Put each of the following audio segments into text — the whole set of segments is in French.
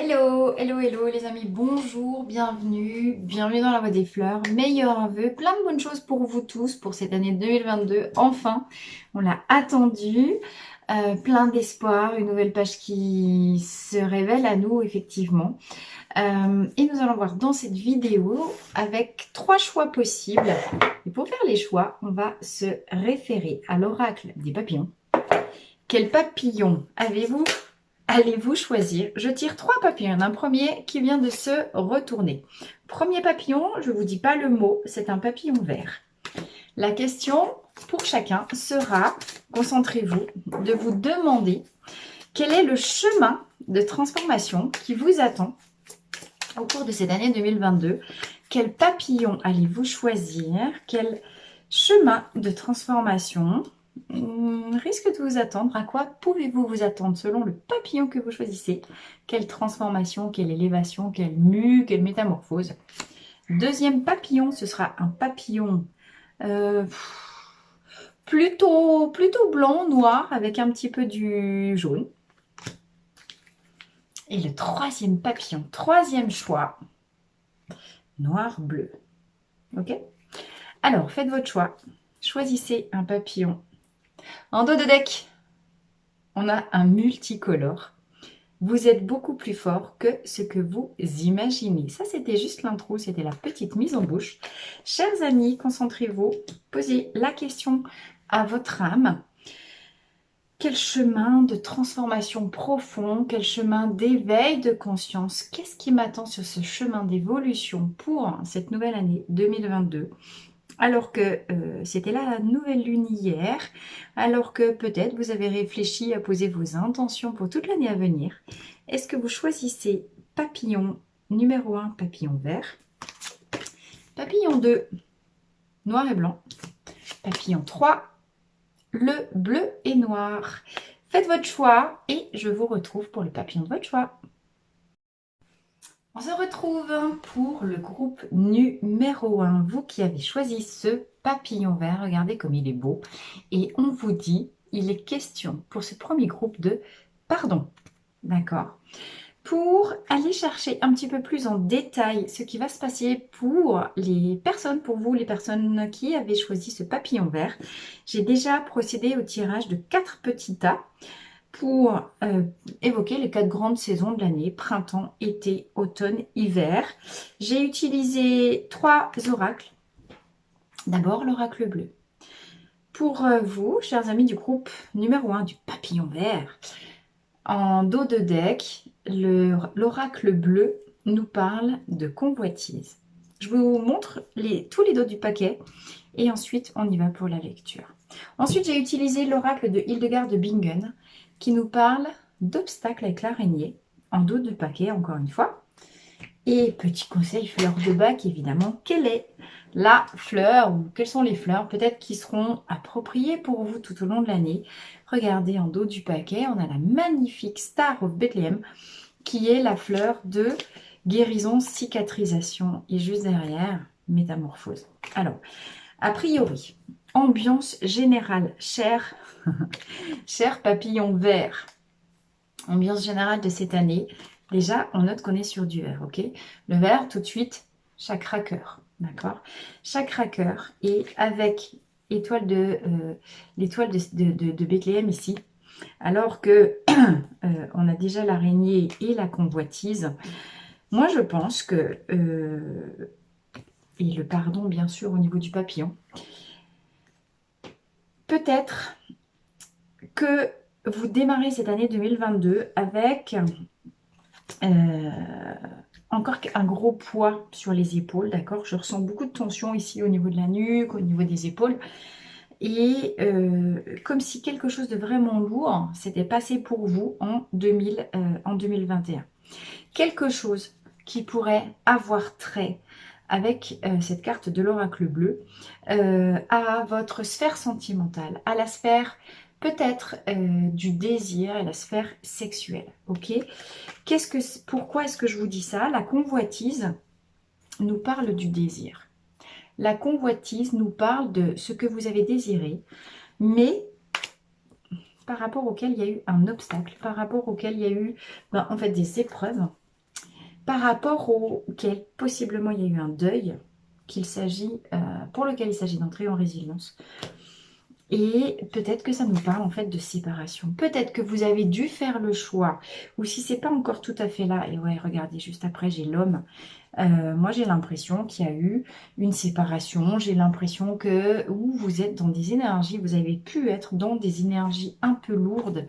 Hello, hello, hello les amis, bonjour, bienvenue dans la Voie des Fleurs, meilleurs vœux, plein de bonnes choses pour vous tous pour cette année 2022, enfin, on l'a attendu, plein d'espoir, une nouvelle page qui se révèle à nous effectivement. Et nous allons voir dans cette vidéo avec 3 choix possibles. Et pour faire les choix, on va se référer à l'oracle des papillons. Quel papillon allez-vous choisir? Je tire 3 papillons. Un premier qui vient de se retourner. Premier papillon, je ne vous dis pas le mot, c'est un papillon vert. La question pour chacun sera, concentrez-vous, de vous demander quel est le chemin de transformation qui vous attend au cours de cette année 2022. Quel papillon allez-vous choisir? Quel chemin de transformation risque de vous attendre? À quoi pouvez-vous vous attendre selon le papillon que vous choisissez? Quelle transformation, quelle élévation, quelle mue, quelle métamorphose? Deuxième papillon, ce sera un papillon plutôt blanc, noir, avec un petit peu du jaune. Et le troisième papillon, troisième choix, noir-bleu. Ok? Alors, faites votre choix. Choisissez un papillon. En dos de deck, on a un multicolore. Vous êtes beaucoup plus fort que ce que vous imaginez. Ça, c'était juste l'intro, c'était la petite mise en bouche. Chers amis, concentrez-vous, posez la question à votre âme. Quel chemin de transformation profond, quel chemin d'éveil de conscience, qu'est-ce qui m'attend sur ce chemin d'évolution pour cette nouvelle année 2022? Alors que c'était la nouvelle lune hier, alors que peut-être vous avez réfléchi à poser vos intentions pour toute l'année à venir. Est-ce que vous choisissez papillon numéro 1, papillon vert, papillon 2, noir et blanc, papillon 3, le bleu et noir? Faites votre choix et je vous retrouve pour le papillon de votre choix. On se retrouve pour le groupe numéro 1. Vous qui avez choisi ce papillon vert, regardez comme il est beau. Et on vous dit, il est question pour ce premier groupe de pardon. D'accord? Pour aller chercher un petit peu plus en détail ce qui va se passer pour les personnes, pour vous, les personnes qui avez choisi ce papillon vert, j'ai déjà procédé au tirage de 4 petits tas pour évoquer les 4 grandes saisons de l'année, printemps, été, automne, hiver. J'ai utilisé 3 oracles. D'abord, l'oracle bleu. Pour vous, chers amis du groupe numéro 1 du papillon vert, en dos de deck, l'oracle bleu nous parle de convoitise. Je vous montre tous les dos du paquet et ensuite on y va pour la lecture. Ensuite, j'ai utilisé l'oracle de Hildegard de Bingen qui nous parle d'obstacles avec l'araignée, en dos de paquet encore une fois. Et petit conseil fleur de bac évidemment, quelle est la fleur ou quelles sont les fleurs peut-être qui seront appropriées pour vous tout au long de l'année? Regardez en dos du paquet, on a la magnifique Star of Bethlehem qui est la fleur de guérison, cicatrisation et juste derrière, métamorphose. Alors, a priori, ambiance générale, cher papillon vert, ambiance générale de cette année. Déjà, on note qu'on est sur du vert, ok? Le vert, tout de suite, chakra cœur, d'accord? Chakra cœur et avec l'étoile de Bethléem ici, alors que on a déjà l'araignée et la convoitise. Moi, je pense que, et le pardon, bien sûr, au niveau du papillon, peut-être que vous démarrez cette année 2022 avec encore un gros poids sur les épaules, d'accord? Je ressens beaucoup de tension ici au niveau de la nuque, au niveau des épaules. Et comme si quelque chose de vraiment lourd s'était passé pour vous en 2021. Quelque chose qui pourrait avoir trait avec cette carte de l'oracle bleu à votre sphère sentimentale, à la sphère peut-être du désir, à la sphère sexuelle. Ok? Pourquoi est-ce que je vous dis ça? La convoitise nous parle du désir. La convoitise nous parle de ce que vous avez désiré, mais par rapport auquel il y a eu un obstacle, par rapport auquel il y a eu en fait des épreuves. par rapport auquel possiblement il y a eu un deuil pour lequel il s'agit d'entrer en résilience. Et peut-être que ça nous parle en fait de séparation. Peut-être que vous avez dû faire le choix, ou si c'est pas encore tout à fait là, et ouais, regardez, juste après j'ai l'homme. Moi j'ai l'impression qu'il y a eu une séparation, j'ai l'impression que vous êtes dans des énergies, vous avez pu être dans des énergies un peu lourdes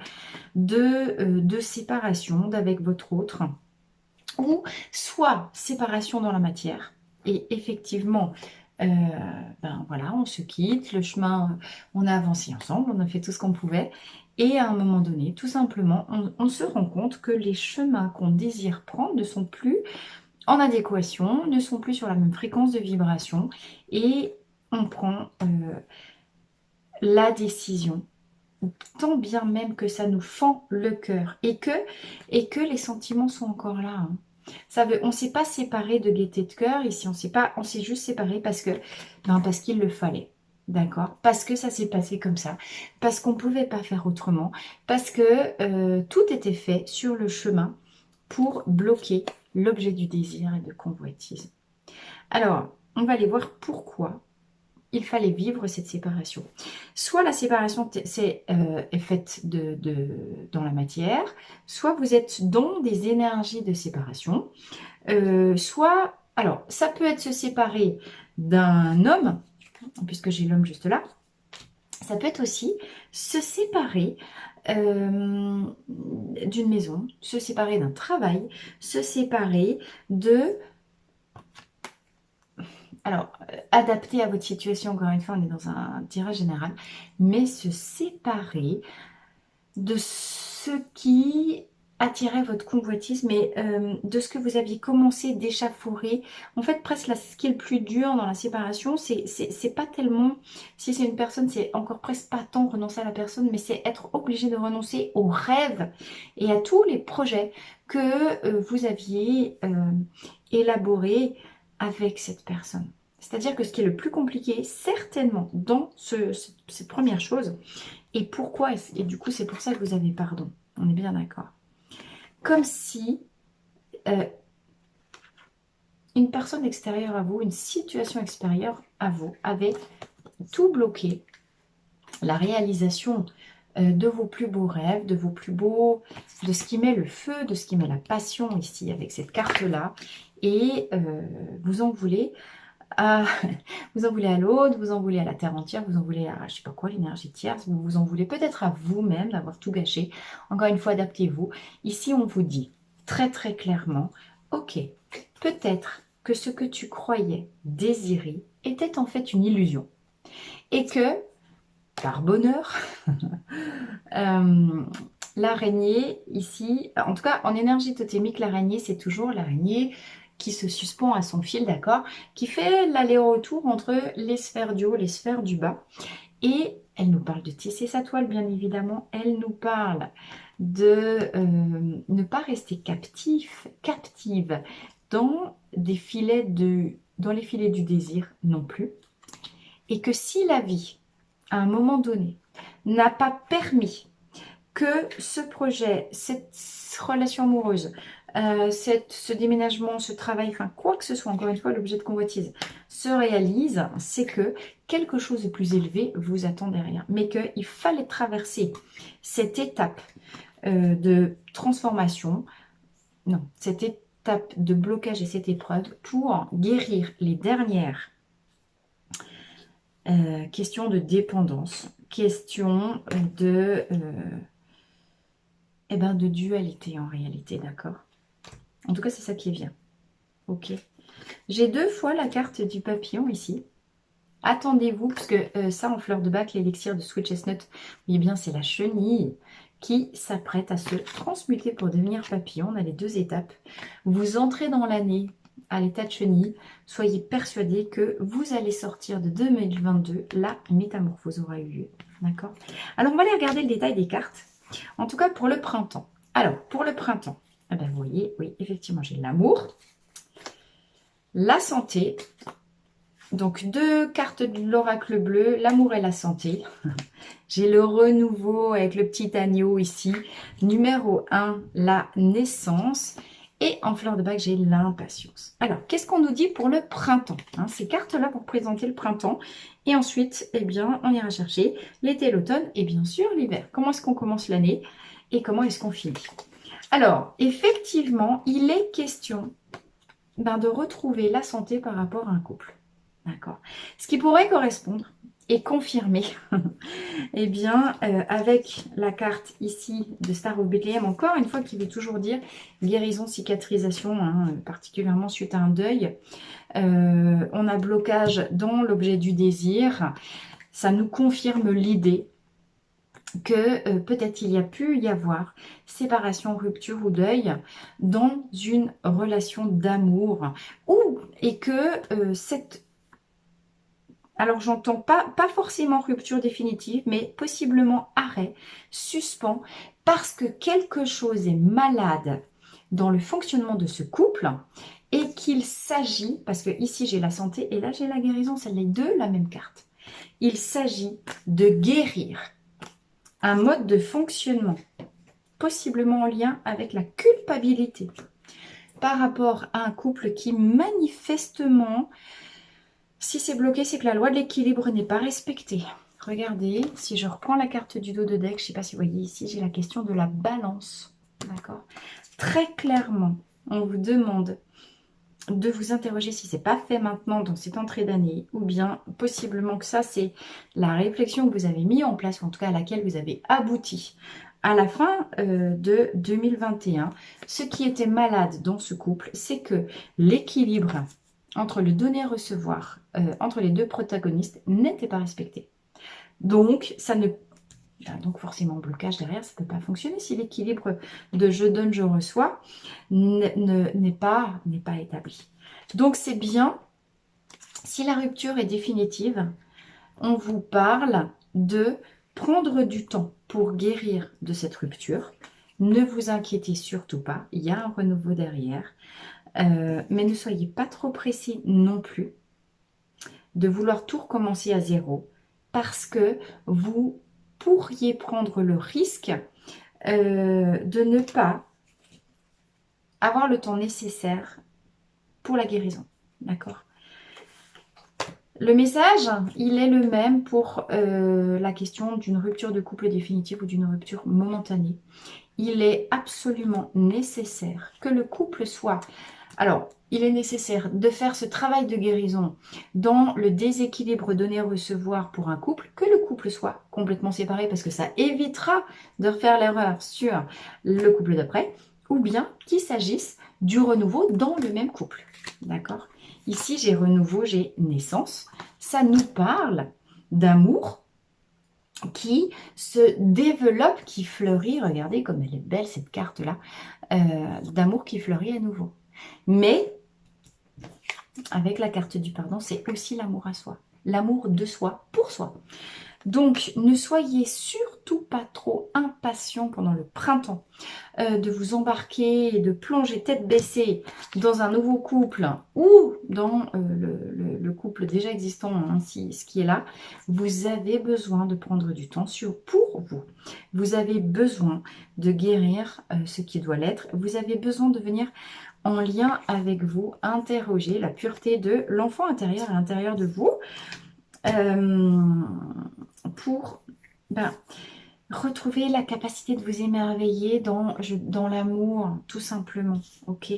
de séparation d'avec votre autre, ou soit séparation dans la matière, et effectivement, ben voilà, on se quitte, le chemin, on a avancé ensemble, on a fait tout ce qu'on pouvait, et à un moment donné, tout simplement, on se rend compte que les chemins qu'on désire prendre ne sont plus en adéquation, ne sont plus sur la même fréquence de vibration, et on prend la décision, tant bien même que ça nous fend le cœur, et que les sentiments sont encore là, hein. On ne s'est pas séparé de gaieté de cœur ici, on s'est juste séparé parce qu'il le fallait. D'accord? Parce que ça s'est passé comme ça, parce qu'on ne pouvait pas faire autrement, parce que tout était fait sur le chemin pour bloquer l'objet du désir et de convoitise. Alors, on va aller voir pourquoi il fallait vivre cette séparation. Soit la séparation est faite dans la matière, soit vous êtes dans des énergies de séparation, soit, alors, ça peut être se séparer d'un homme, puisque j'ai l'homme juste là, ça peut être aussi se séparer d'une maison, se séparer d'un travail, se séparer de... Alors, adapté à votre situation, encore une fois, on est dans un tirage général, mais se séparer de ce qui attirait votre convoitise, mais de ce que vous aviez commencé d'échafaurer. En fait, presque ce qui est le plus dur dans la séparation, c'est pas tellement, si c'est une personne, c'est encore presque pas tant renoncer à la personne, mais c'est être obligé de renoncer aux rêves et à tous les projets que vous aviez élaborés avec cette personne. C'est-à-dire que ce qui est le plus compliqué, certainement, dans cette première chose, et pourquoi, et du coup c'est pour ça que vous avez pardon, on est bien d'accord. Comme si une personne extérieure à vous, une situation extérieure à vous avait tout bloqué, la réalisation de vos plus beaux rêves, de ce qui met le feu, de ce qui met la passion ici avec cette carte-là, et vous en voulez vous en voulez à l'autre, vous en voulez à la terre entière, vous en voulez à je sais pas quoi, l'énergie tierce, vous en voulez peut-être à vous-même d'avoir tout gâché. Encore une fois, adaptez-vous. Ici, on vous dit très très clairement, ok, peut-être que ce que tu croyais désirer était en fait une illusion. Et que, par bonheur, l'araignée ici, en tout cas en énergie totémique, l'araignée c'est toujours l'araignée qui se suspend à son fil, d'accord, qui fait l'aller-retour entre les sphères du haut et les sphères du bas. Et elle nous parle de tisser sa toile, bien évidemment. Elle nous parle de ne pas rester captive dans les filets du désir non plus. Et que si la vie, à un moment donné, n'a pas permis que ce projet, cette relation amoureuse, ce déménagement, ce travail, enfin quoi que ce soit, encore une fois, l'objet de convoitise, se réalise, c'est que quelque chose de plus élevé vous attend derrière. Mais qu'il fallait traverser cette étape de transformation, non, cette étape de blocage et cette épreuve pour guérir les dernières questions de dépendance, questions de dualité en réalité, d'accord? En tout cas, c'est ça qui vient. Ok. J'ai 2 fois la carte du papillon ici. Attendez-vous, parce que ça, en fleur de bac, l'élixir de Sweet Chestnut, oui bien, c'est la chenille qui s'apprête à se transmuter pour devenir papillon. On a les 2 étapes. Vous entrez dans l'année à l'état de chenille. Soyez persuadés que vous allez sortir de 2022. La métamorphose aura eu lieu. D'accord? Alors, on va aller regarder le détail des cartes. En tout cas, pour le printemps. Alors, pour le printemps, eh ben, vous voyez, oui, effectivement, j'ai l'amour, la santé. Donc, 2 cartes de l'oracle bleu, l'amour et la santé. J'ai le renouveau avec le petit agneau ici. Numéro 1, la naissance. Et en fleur de bac, j'ai l'impatience. Alors, qu'est-ce qu'on nous dit pour le printemps, hein? Ces cartes-là pour présenter le printemps. Et ensuite, eh bien, on ira chercher l'été, l'automne et bien sûr l'hiver. Comment est-ce qu'on commence l'année et comment est-ce qu'on finit? Alors, effectivement, il est question de retrouver la santé par rapport à un couple. D'accord. Ce qui pourrait correspondre et confirmer, eh bien, avec la carte ici de Star of Bethlehem, encore une fois, qui veut toujours dire guérison, cicatrisation, hein, particulièrement suite à un deuil. On a blocage dans l'objet du désir. Ça nous confirme l'idée que peut-être il y a pu y avoir séparation, rupture ou deuil dans une relation d'amour, et que cette... Alors j'entends pas forcément rupture définitive, mais possiblement arrêt, suspens, parce que quelque chose est malade dans le fonctionnement de ce couple et qu'il s'agit, parce que ici j'ai la santé et là j'ai la guérison, c'est les deux la même carte. Il s'agit de guérir un mode de fonctionnement, possiblement en lien avec la culpabilité, par rapport à un couple qui manifestement, si c'est bloqué, c'est que la loi de l'équilibre n'est pas respectée. Regardez, si je reprends la carte du dos de deck, je ne sais pas si vous voyez ici, j'ai la question de la balance. D'accord? Très clairement, on vous demande de vous interroger si ce n'est pas fait maintenant dans cette entrée d'année, ou bien possiblement que ça, c'est la réflexion que vous avez mis en place, ou en tout cas à laquelle vous avez abouti à la fin de 2021. Ce qui était malade dans ce couple, c'est que l'équilibre entre le donner-recevoir, entre les deux protagonistes, n'était pas respecté. Donc, ça ne... Donc forcément, blocage derrière, ça ne peut pas fonctionner si l'équilibre de je donne, je reçois n'est pas établi. Donc c'est bien, si la rupture est définitive, on vous parle de prendre du temps pour guérir de cette rupture. Ne vous inquiétez surtout pas, il y a un renouveau derrière. Mais ne soyez pas trop pressés non plus de vouloir tout recommencer à zéro, parce que vous pourriez prendre le risque de ne pas avoir le temps nécessaire pour la guérison. D'accord? Le message, il est le même pour la question d'une rupture de couple définitive ou d'une rupture momentanée. Il est absolument nécessaire que le couple soit... Alors, il est nécessaire de faire ce travail de guérison dans le déséquilibre donner-recevoir pour un couple, que le couple soit complètement séparé parce que ça évitera de refaire l'erreur sur le couple d'après, ou bien qu'il s'agisse du renouveau dans le même couple. D'accord? Ici, j'ai renouveau, j'ai naissance. Ça nous parle d'amour qui se développe, qui fleurit. Regardez comme elle est belle cette carte-là, d'amour qui fleurit à nouveau. Mais, avec la carte du pardon, c'est aussi l'amour à soi. L'amour de soi, pour soi. Donc, ne soyez surtout pas trop impatients pendant le printemps de vous embarquer et de plonger tête baissée dans un nouveau couple ou dans le couple déjà existant, hein, ce qui est là. Vous avez besoin de prendre du temps pour vous. Vous avez besoin de guérir ce qui doit l'être. Vous avez besoin de venir en lien avec vous, interroger la pureté de l'enfant intérieur à l'intérieur de vous pour retrouver la capacité de vous émerveiller dans l'amour, tout simplement. Ok,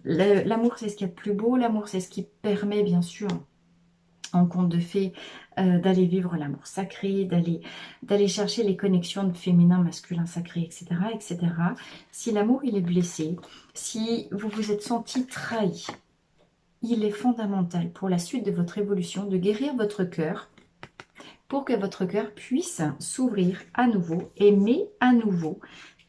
l'amour, c'est ce qu'il y a de plus beau. L'amour, c'est ce qui permet, bien sûr, en conte de fées, d'aller vivre l'amour sacré, d'aller chercher les connexions de féminin, masculin, sacré, etc., etc. Si l'amour, il est blessé, si vous vous êtes senti trahi, il est fondamental pour la suite de votre évolution de guérir votre cœur pour que votre cœur puisse s'ouvrir à nouveau, aimer à nouveau,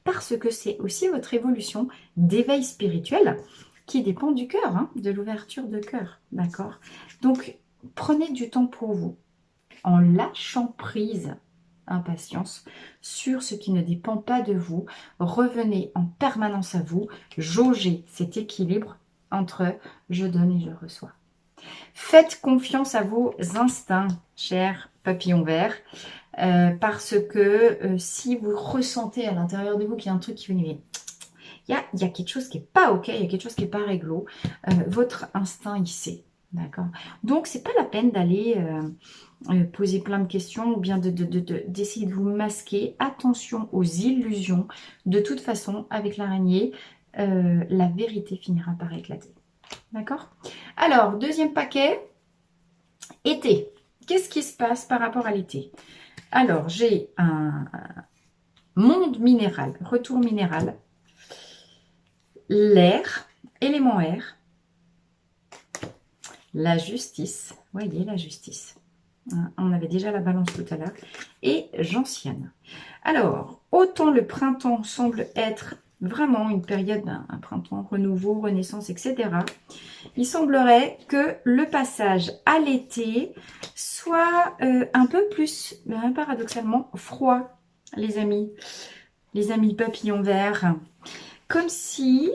parce que c'est aussi votre évolution d'éveil spirituel qui dépend du cœur, hein, de l'ouverture de cœur, d'accord? Donc, prenez du temps pour vous, en lâchant prise, impatience, sur ce qui ne dépend pas de vous. Revenez en permanence à vous, jaugez cet équilibre entre je donne et je reçois. Faites confiance à vos instincts, chers papillons verts, parce que si vous ressentez à l'intérieur de vous qu'il y a un truc qui vous dit, il il y a quelque chose qui n'est pas OK, il y a quelque chose qui n'est pas réglo. Votre instinct, il sait. D'accord. Donc, c'est pas la peine d'aller poser plein de questions ou bien d'essayer de vous masquer. Attention aux illusions. De toute façon, avec l'araignée, la vérité finira par éclater. D'accord? Alors, deuxième paquet, été. Qu'est-ce qui se passe par rapport à l'été? Alors, j'ai un monde minéral, retour minéral, l'air, élément air, la justice, voyez la justice. On avait déjà la balance tout à l'heure. Et gentiane. Alors, autant le printemps semble être vraiment une période, un printemps, renouveau, renaissance, etc. Il semblerait que le passage à l'été soit un peu plus, paradoxalement, froid, les amis papillons verts. Comme si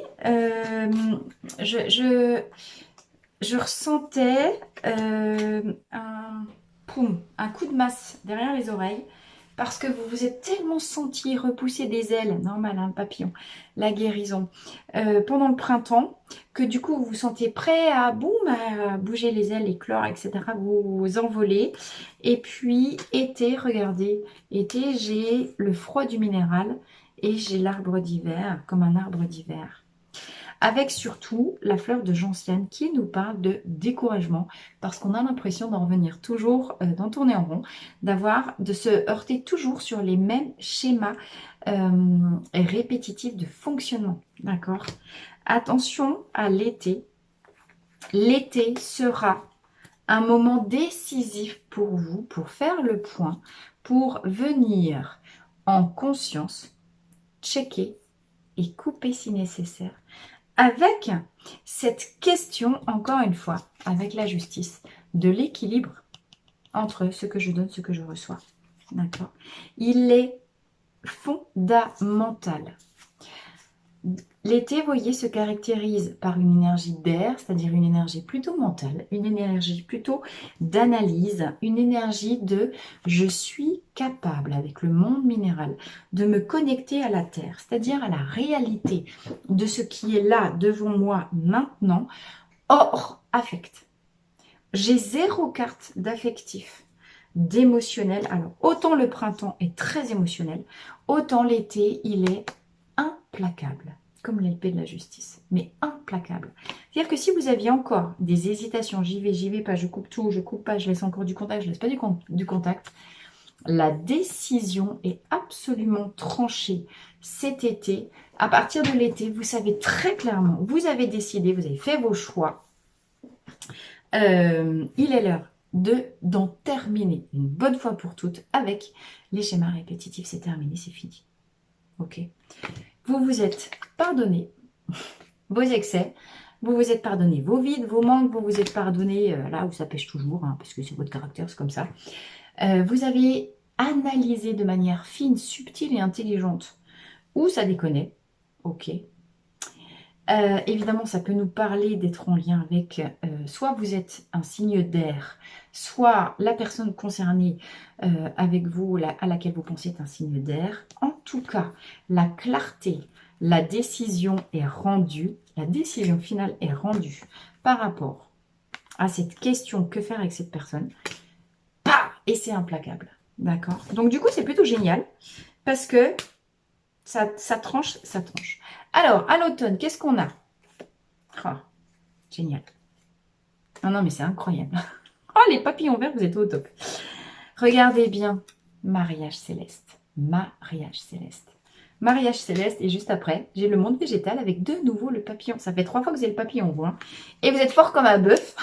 je ressentais un coup de masse derrière les oreilles parce que vous vous êtes tellement senti repousser des ailes, normal, un papillon, la guérison, pendant le printemps, que du coup vous vous sentez prêt à, à bouger les ailes, éclore, etc., vous envoler. Et puis été, regardez, été, j'ai le froid du minéral et j'ai l'arbre d'hiver, comme un arbre d'hiver. Avec surtout la fleur de gentiane qui nous parle de découragement parce qu'on a l'impression d'en revenir toujours, d'en tourner en rond, de se heurter toujours sur les mêmes schémas répétitifs de fonctionnement. D'accord? Attention à l'été. L'été sera un moment décisif pour vous, pour faire le point, pour venir en conscience, checker et couper si nécessaire. Avec cette question, encore une fois, avec la justice, de l'équilibre entre ce que je donne, ce que je reçois. D'accord? Il est fondamental. L'été, vous voyez, se caractérise par une énergie d'air, c'est-à-dire une énergie plutôt mentale, une énergie plutôt d'analyse, une énergie de « je suis capable, avec le monde minéral, de me connecter à la Terre », c'est-à-dire à la réalité de ce qui est là devant moi maintenant, hors affect. J'ai 0 carte d'affectif, d'émotionnel. Alors, autant le printemps est très émotionnel, autant l'été, il est implacable, comme l'épée de la justice, mais implacable. C'est-à-dire que si vous aviez encore des hésitations, j'y vais pas, je coupe tout, je coupe pas, je laisse encore du contact, je laisse pas du contact, la décision est absolument tranchée cet été. À partir de l'été, vous savez très clairement, vous avez décidé, vous avez fait vos choix. Il est l'heure d'en terminer une bonne fois pour toutes avec les schémas répétitifs. C'est terminé, c'est fini. Ok. Vous vous êtes pardonné vos excès, vous vous êtes pardonné vos vides, vos manques, vous vous êtes pardonné là où ça pêche toujours, hein, parce que c'est votre caractère, c'est comme ça. Vous avez analysé de manière fine, subtile et intelligente où ça déconnait. Ok. Évidemment, ça peut nous parler d'être en lien avec soit vous êtes un signe d'air, soit la personne concernée avec vous, à laquelle vous pensez est un signe d'air. En tout cas, la clarté, la décision est rendue, la décision finale est rendue par rapport à cette question que faire avec cette personne. Et c'est implacable. D'accord? Donc du coup, c'est plutôt génial parce que ça tranche, ça tranche. Alors, à l'automne, qu'est-ce qu'on a? Oh, génial. Non, mais c'est incroyable. Oh, les papillons verts, vous êtes au top. Regardez bien. Mariage céleste. Mariage céleste. Mariage céleste. Et juste après, j'ai le monde végétal avec de nouveau le papillon. Ça fait 3 fois que vous avez le papillon, vous. Hein. Et vous êtes fort comme un bœuf.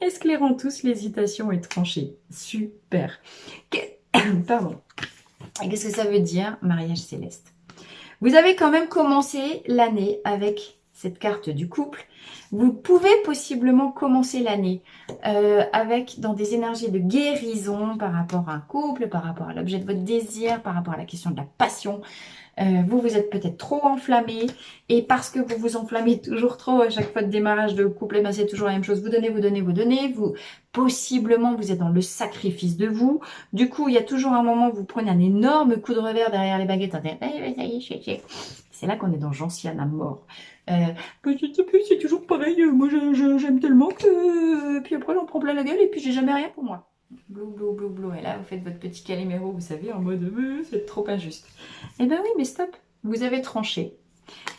Esclairant tous, l'hésitation est tranchée. Super. Pardon. Qu'est-ce que ça veut dire, mariage céleste? Vous avez quand même commencé l'année avec cette carte du couple. Vous pouvez possiblement commencer l'année avec dans des énergies de guérison par rapport à un couple, par rapport à l'objet de votre désir, par rapport à la question de la passion. Vous êtes peut-être trop enflammé et parce que vous vous enflammez toujours trop à chaque fois de démarrage de couple, ben c'est toujours la même chose. Vous donnez, vous donnez, vous donnez. Possiblement, vous êtes dans le sacrifice de vous. Du coup, il y a toujours un moment où vous prenez un énorme coup de revers derrière les baguettes. C'est là qu'on est dans gentiane à mort. C'est toujours pareil, moi j'aime tellement que... Puis après, on prend plein la gueule et puis j'ai jamais rien pour moi. Blou, blou, blou, blou. Et là, vous faites votre petit caliméro, vous savez, en mode c'est trop injuste. Eh ben oui, mais stop, vous avez tranché.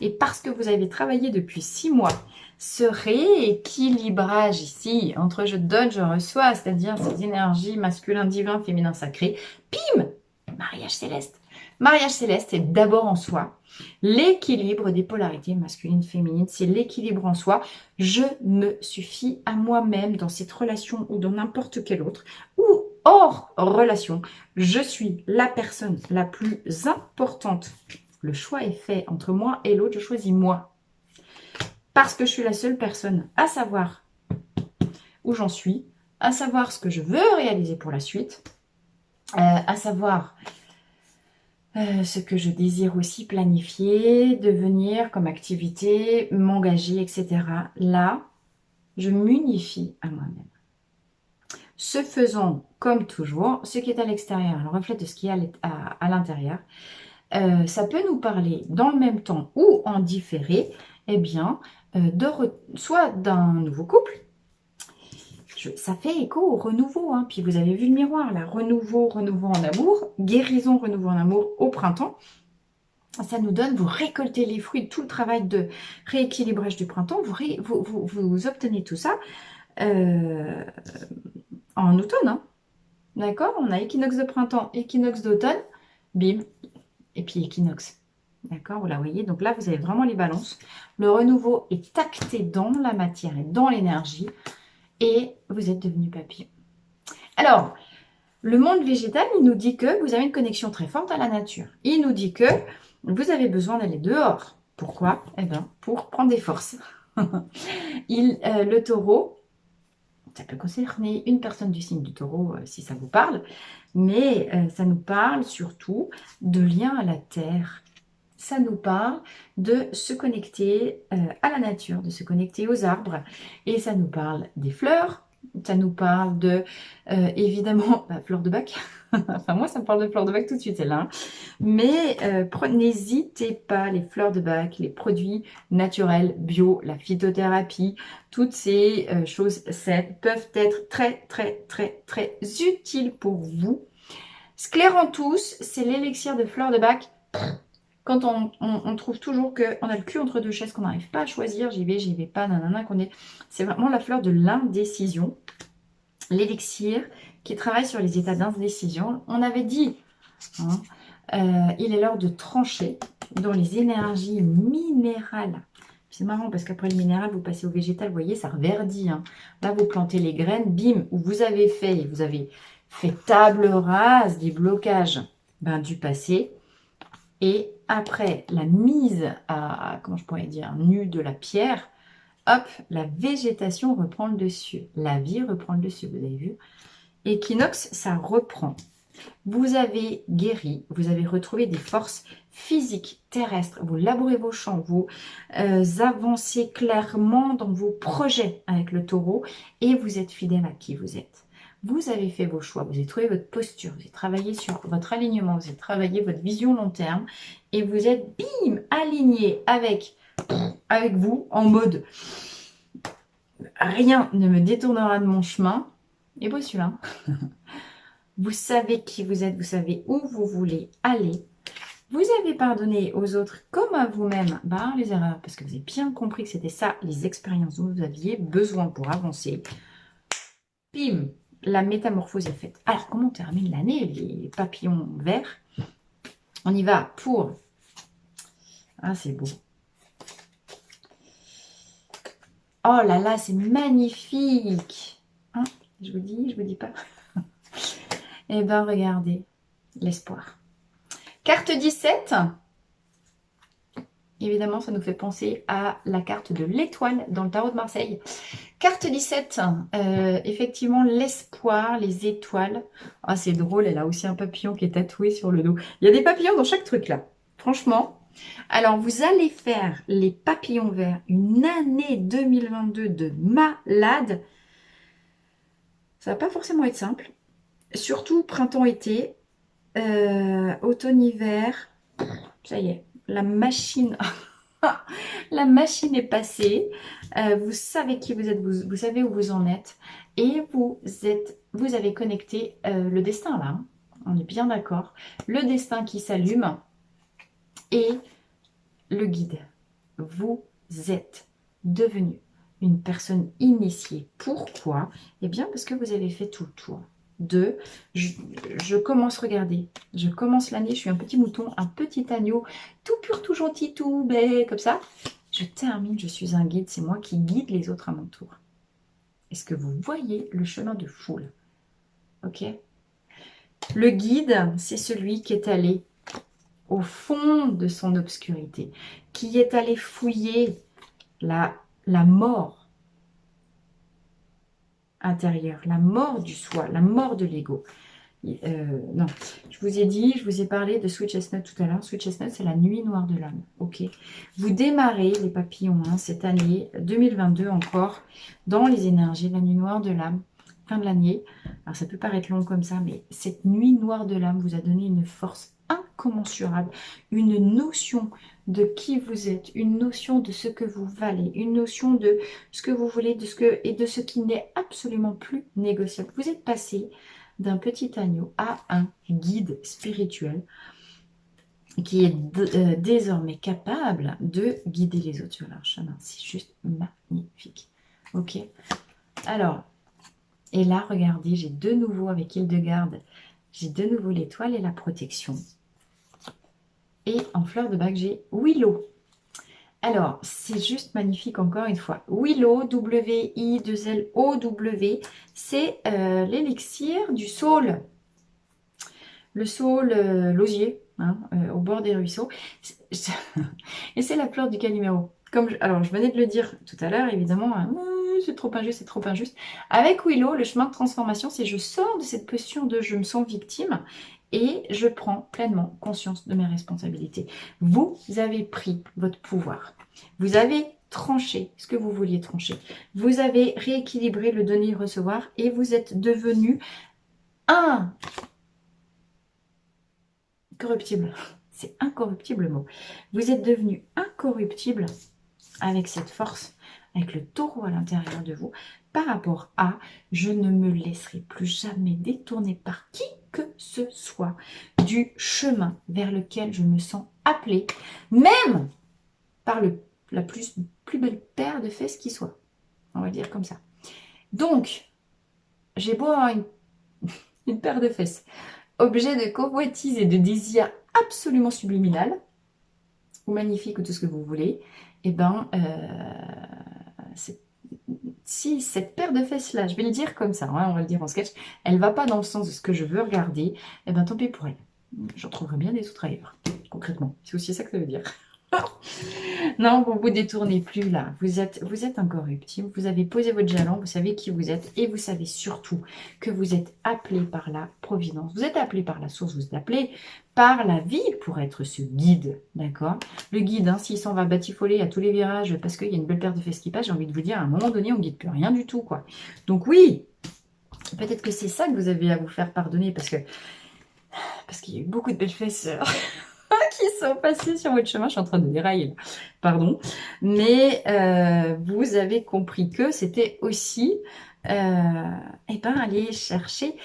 Et parce que vous avez travaillé depuis 6 mois, ce rééquilibrage ici, entre je donne, je reçois, c'est-à-dire ces énergies masculin divin, féminin sacré, pim, mariage céleste. Mariage céleste est d'abord en soi. L'équilibre des polarités masculines, féminines, c'est l'équilibre en soi. Je me suffis à moi-même dans cette relation ou dans n'importe quelle autre, ou hors relation. Je suis la personne la plus importante. Le choix est fait entre moi et l'autre, je choisis moi. Parce que je suis la seule personne à savoir où j'en suis, à savoir ce que je veux réaliser pour la suite, à savoir ce que je désire aussi planifier, devenir comme activité, m'engager, etc. Là, je m'unifie à moi-même. Ce faisant, comme toujours, ce qui est à l'extérieur, le reflet de ce qui est à l'intérieur, ça peut nous parler dans le même temps ou en différé, eh bien, soit d'un nouveau couple, ça fait écho au renouveau, hein. Puis vous avez vu le miroir, là, renouveau en amour, guérison, renouveau en amour au printemps. Ça nous donne, vous récoltez les fruits de tout le travail de rééquilibrage du printemps, vous obtenez tout ça en automne, hein. D'accord? On a équinoxe de printemps, équinoxe d'automne, bim, et puis équinoxe. D'accord? Vous la voyez? Donc là, vous avez vraiment les balances. Le renouveau est acté dans la matière et dans l'énergie. Et vous êtes devenu papillon. Alors, le monde végétal, il nous dit que vous avez une connexion très forte à la nature. Il nous dit que vous avez besoin d'aller dehors. Pourquoi? Eh bien, pour prendre des forces. Le taureau, ça peut concerner une personne du signe du taureau si ça vous parle, mais ça nous parle surtout de lien à la terre. Ça nous parle de se connecter à la nature, de se connecter aux arbres. Et ça nous parle des fleurs, ça nous parle de, évidemment, fleurs de bac. Enfin, moi, ça me parle de fleurs de bac tout de suite, celle-là. Mais n'hésitez pas, les fleurs de bac, les produits naturels, bio, la phytothérapie, toutes ces choses peuvent être très, très, très, très utiles pour vous. Scléranthus, c'est l'élixir de fleurs de bac. Quand on trouve toujours qu'on a le cul entre deux chaises, qu'on n'arrive pas à choisir, j'y vais pas, nanana, c'est vraiment la fleur de l'indécision, l'élixir qui travaille sur les états d'indécision. On avait dit, hein, il est l'heure de trancher dans les énergies minérales. C'est marrant parce qu'après le minéral, vous passez au végétal, vous voyez, ça reverdit. Hein. Là, vous plantez les graines, bim, où vous avez fait table rase des blocages du passé. Et après la mise à, comment je pourrais dire, nu de la pierre, hop, la végétation reprend le dessus. La vie reprend le dessus, vous avez vu. Équinoxe, ça reprend. Vous avez guéri, vous avez retrouvé des forces physiques, terrestres. Vous labourez vos champs, vous avancez clairement dans vos projets avec le taureau et vous êtes fidèle à qui vous êtes. Vous avez fait vos choix, vous avez trouvé votre posture, vous avez travaillé sur votre alignement, vous avez travaillé votre vision long terme et vous êtes, bim, aligné avec vous en mode rien ne me détournera de mon chemin. Et beau celui-là. Vous savez qui vous êtes, vous savez où vous voulez aller. Vous avez pardonné aux autres comme à vous-même les erreurs parce que vous avez bien compris que c'était ça, les expériences dont vous aviez besoin pour avancer. Bim, la métamorphose est faite. Alors, comment on termine l'année? Les papillons verts. On y va pour... Ah, c'est beau. Oh là là, c'est magnifique. Hein, je vous dis pas. Eh bien, regardez, l'espoir. Carte 17. Évidemment, ça nous fait penser à la carte de l'étoile dans le tarot de Marseille. Carte 17, effectivement, l'espoir, les étoiles. Ah, c'est drôle, elle a aussi un papillon qui est tatoué sur le dos. Il y a des papillons dans chaque truc, là. Franchement. Alors, vous allez faire les papillons verts une année 2022 de malade. Ça va pas forcément être simple. Surtout printemps-été, automne-hiver. Ça y est. la machine, la machine est passée. Vous savez qui vous êtes, vous savez où vous en êtes. Et vous avez connecté le destin là. Hein. On est bien d'accord. Le destin qui s'allume et le guide. Vous êtes devenu une personne initiée. Pourquoi? Eh bien, parce que vous avez fait tout le tour. Je commence, regardez, je commence l'année, je suis un petit mouton, un petit agneau, tout pur, tout gentil, tout blé, comme ça. Je termine, je suis un guide, c'est moi qui guide les autres à mon tour. Est-ce que vous voyez le chemin de foule? Ok? Le guide, c'est celui qui est allé au fond de son obscurité, qui est allé fouiller la mort intérieure, la mort du soi, la mort de l'ego. Non, je vous ai dit, je vous ai parlé de Sweet Chestnut tout à l'heure. Sweet Chestnut, c'est la nuit noire de l'âme. Ok. Vous démarrez, les papillons, hein, cette année 2022 encore, dans les énergies de la nuit noire de l'âme, fin de l'année. Alors, ça peut paraître long comme ça, mais cette nuit noire de l'âme vous a donné une force incommensurable, une notion de qui vous êtes, une notion de ce que vous valez, une notion de ce que vous voulez, et de ce qui n'est absolument plus négociable. Vous êtes passé d'un petit agneau à un guide spirituel qui est désormais capable de guider les autres sur leur chemin. C'est juste magnifique. Ok. Alors, et là, regardez, j'ai de nouveau avec Hildegarde, j'ai de nouveau l'étoile et la protection. Et en fleur de bac, j'ai Willow. Alors, c'est juste magnifique encore une fois. Willow, W-I-2-L-O-W, c'est l'élixir du saule. Le saule, l'osier, hein, au bord des ruisseaux. Et c'est la fleur du Calimero. Alors, je venais de le dire tout à l'heure, évidemment, hein, c'est trop injuste, c'est trop injuste. Avec Willow, le chemin de transformation, c'est je sors de cette posture de je me sens victime et je prends pleinement conscience de mes responsabilités. Vous avez pris votre pouvoir. Vous avez tranché ce que vous vouliez trancher. Vous avez rééquilibré le donner et recevoir et vous êtes devenu incorruptible. C'est incorruptible le mot. Vous êtes devenu incorruptible avec cette force, avec le taureau à l'intérieur de vous, par rapport à je ne me laisserai plus jamais détourner par qui que ce soit du chemin vers lequel je me sens appelée, même par la plus belle paire de fesses qui soit. On va dire comme ça. Donc, j'ai beau avoir une paire de fesses, objet de convoitise et de désir absolument subliminal, ou magnifique, ou tout ce que vous voulez, et ben, si cette paire de fesses-là, je vais le dire comme ça, hein, on va le dire en sketch, elle va pas dans le sens de ce que je veux regarder, et ben tant pis pour elle. J'en trouverai bien des autres ailleurs, concrètement. C'est aussi ça que ça veut dire. Non, vous ne vous détournez plus là. Vous êtes incorruptible. Vous avez posé votre jalon, vous savez qui vous êtes et vous savez surtout que vous êtes appelé par la providence. Vous êtes appelé par la source, vous êtes appelé par la vie pour être ce guide. D'accord? Le guide, hein, s'il s'en va batifoler à tous les virages parce qu'il y a une belle paire de fesses qui passe, j'ai envie de vous dire, à un moment donné, on ne guide plus rien du tout, quoi. Donc oui, peut-être que c'est ça que vous avez à vous faire pardonner parce qu'il y a eu beaucoup de belles fesses. Qui sont passés sur votre chemin. Je suis en train de dérailler, pardon. Mais vous avez compris que c'était aussi aller chercher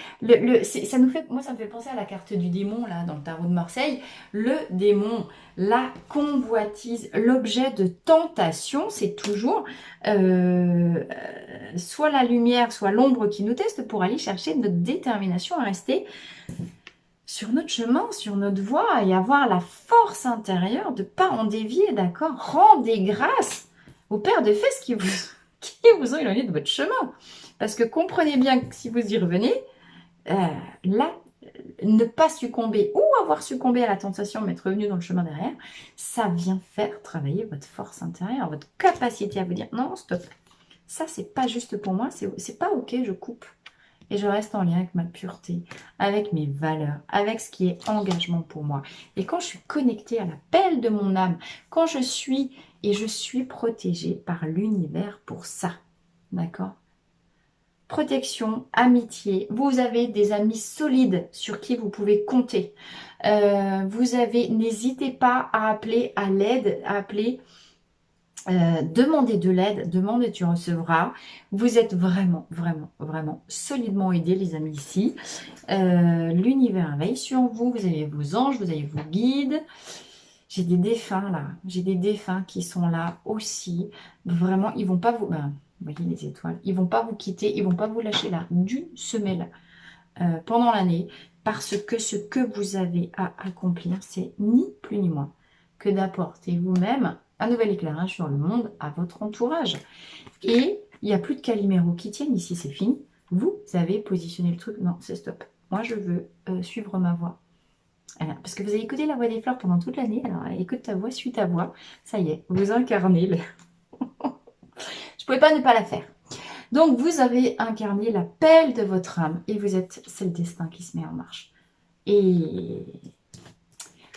ça nous fait, moi ça me fait penser à la carte du démon là dans le tarot de Marseille. Le démon, la convoitise, l'objet de tentation, c'est toujours soit la lumière, soit l'ombre qui nous teste pour aller chercher notre détermination à rester sur notre chemin, sur notre voie, et avoir la force intérieure de ne pas en dévier, d'accord? Rendez grâce aux paires de fesses qui vous ont éloigné de votre chemin. Parce que comprenez bien que si vous y revenez, là, ne pas succomber ou avoir succombé à la tentation, mais être revenu dans le chemin derrière, ça vient faire travailler votre force intérieure, votre capacité à vous dire non, stop, ça c'est pas juste pour moi, c'est pas ok, je coupe. Et je reste en lien avec ma pureté, avec mes valeurs, avec ce qui est engagement pour moi. Et quand je suis connectée à l'appel de mon âme, quand je suis protégée par l'univers pour ça. D'accord? Protection, amitié, vous avez des amis solides sur qui vous pouvez compter. Vous avez, n'hésitez pas à appeler à l'aide, à appeler, demander de l'aide, demande et tu recevras. Vous êtes vraiment, vraiment, vraiment solidement aidés, les amis, ici. L'univers veille sur vous, vous avez vos anges, vous avez vos guides. J'ai des défunts là, j'ai des défunts qui sont là aussi. Vraiment, ils vont pas vous... Ben, vous voyez les étoiles, ils vont pas vous quitter, ils vont pas vous lâcher là d'une semelle pendant l'année, parce que ce que vous avez à accomplir, c'est ni plus ni moins que d'apporter vous-même un nouvel éclairage sur le monde à votre entourage. Et il n'y a plus de caliméros qui tiennent ici, c'est fini. Vous avez positionné le truc, non, c'est stop. Moi, je veux suivre ma voix. Parce que vous avez écouté la voix des fleurs pendant toute l'année, alors écoute ta voix, suis ta voix. Ça y est, vous incarnez. Je ne pouvais pas ne pas la faire. Donc, vous avez incarné l'appel de votre âme et vous êtes, c'est le destin qui se met en marche. Et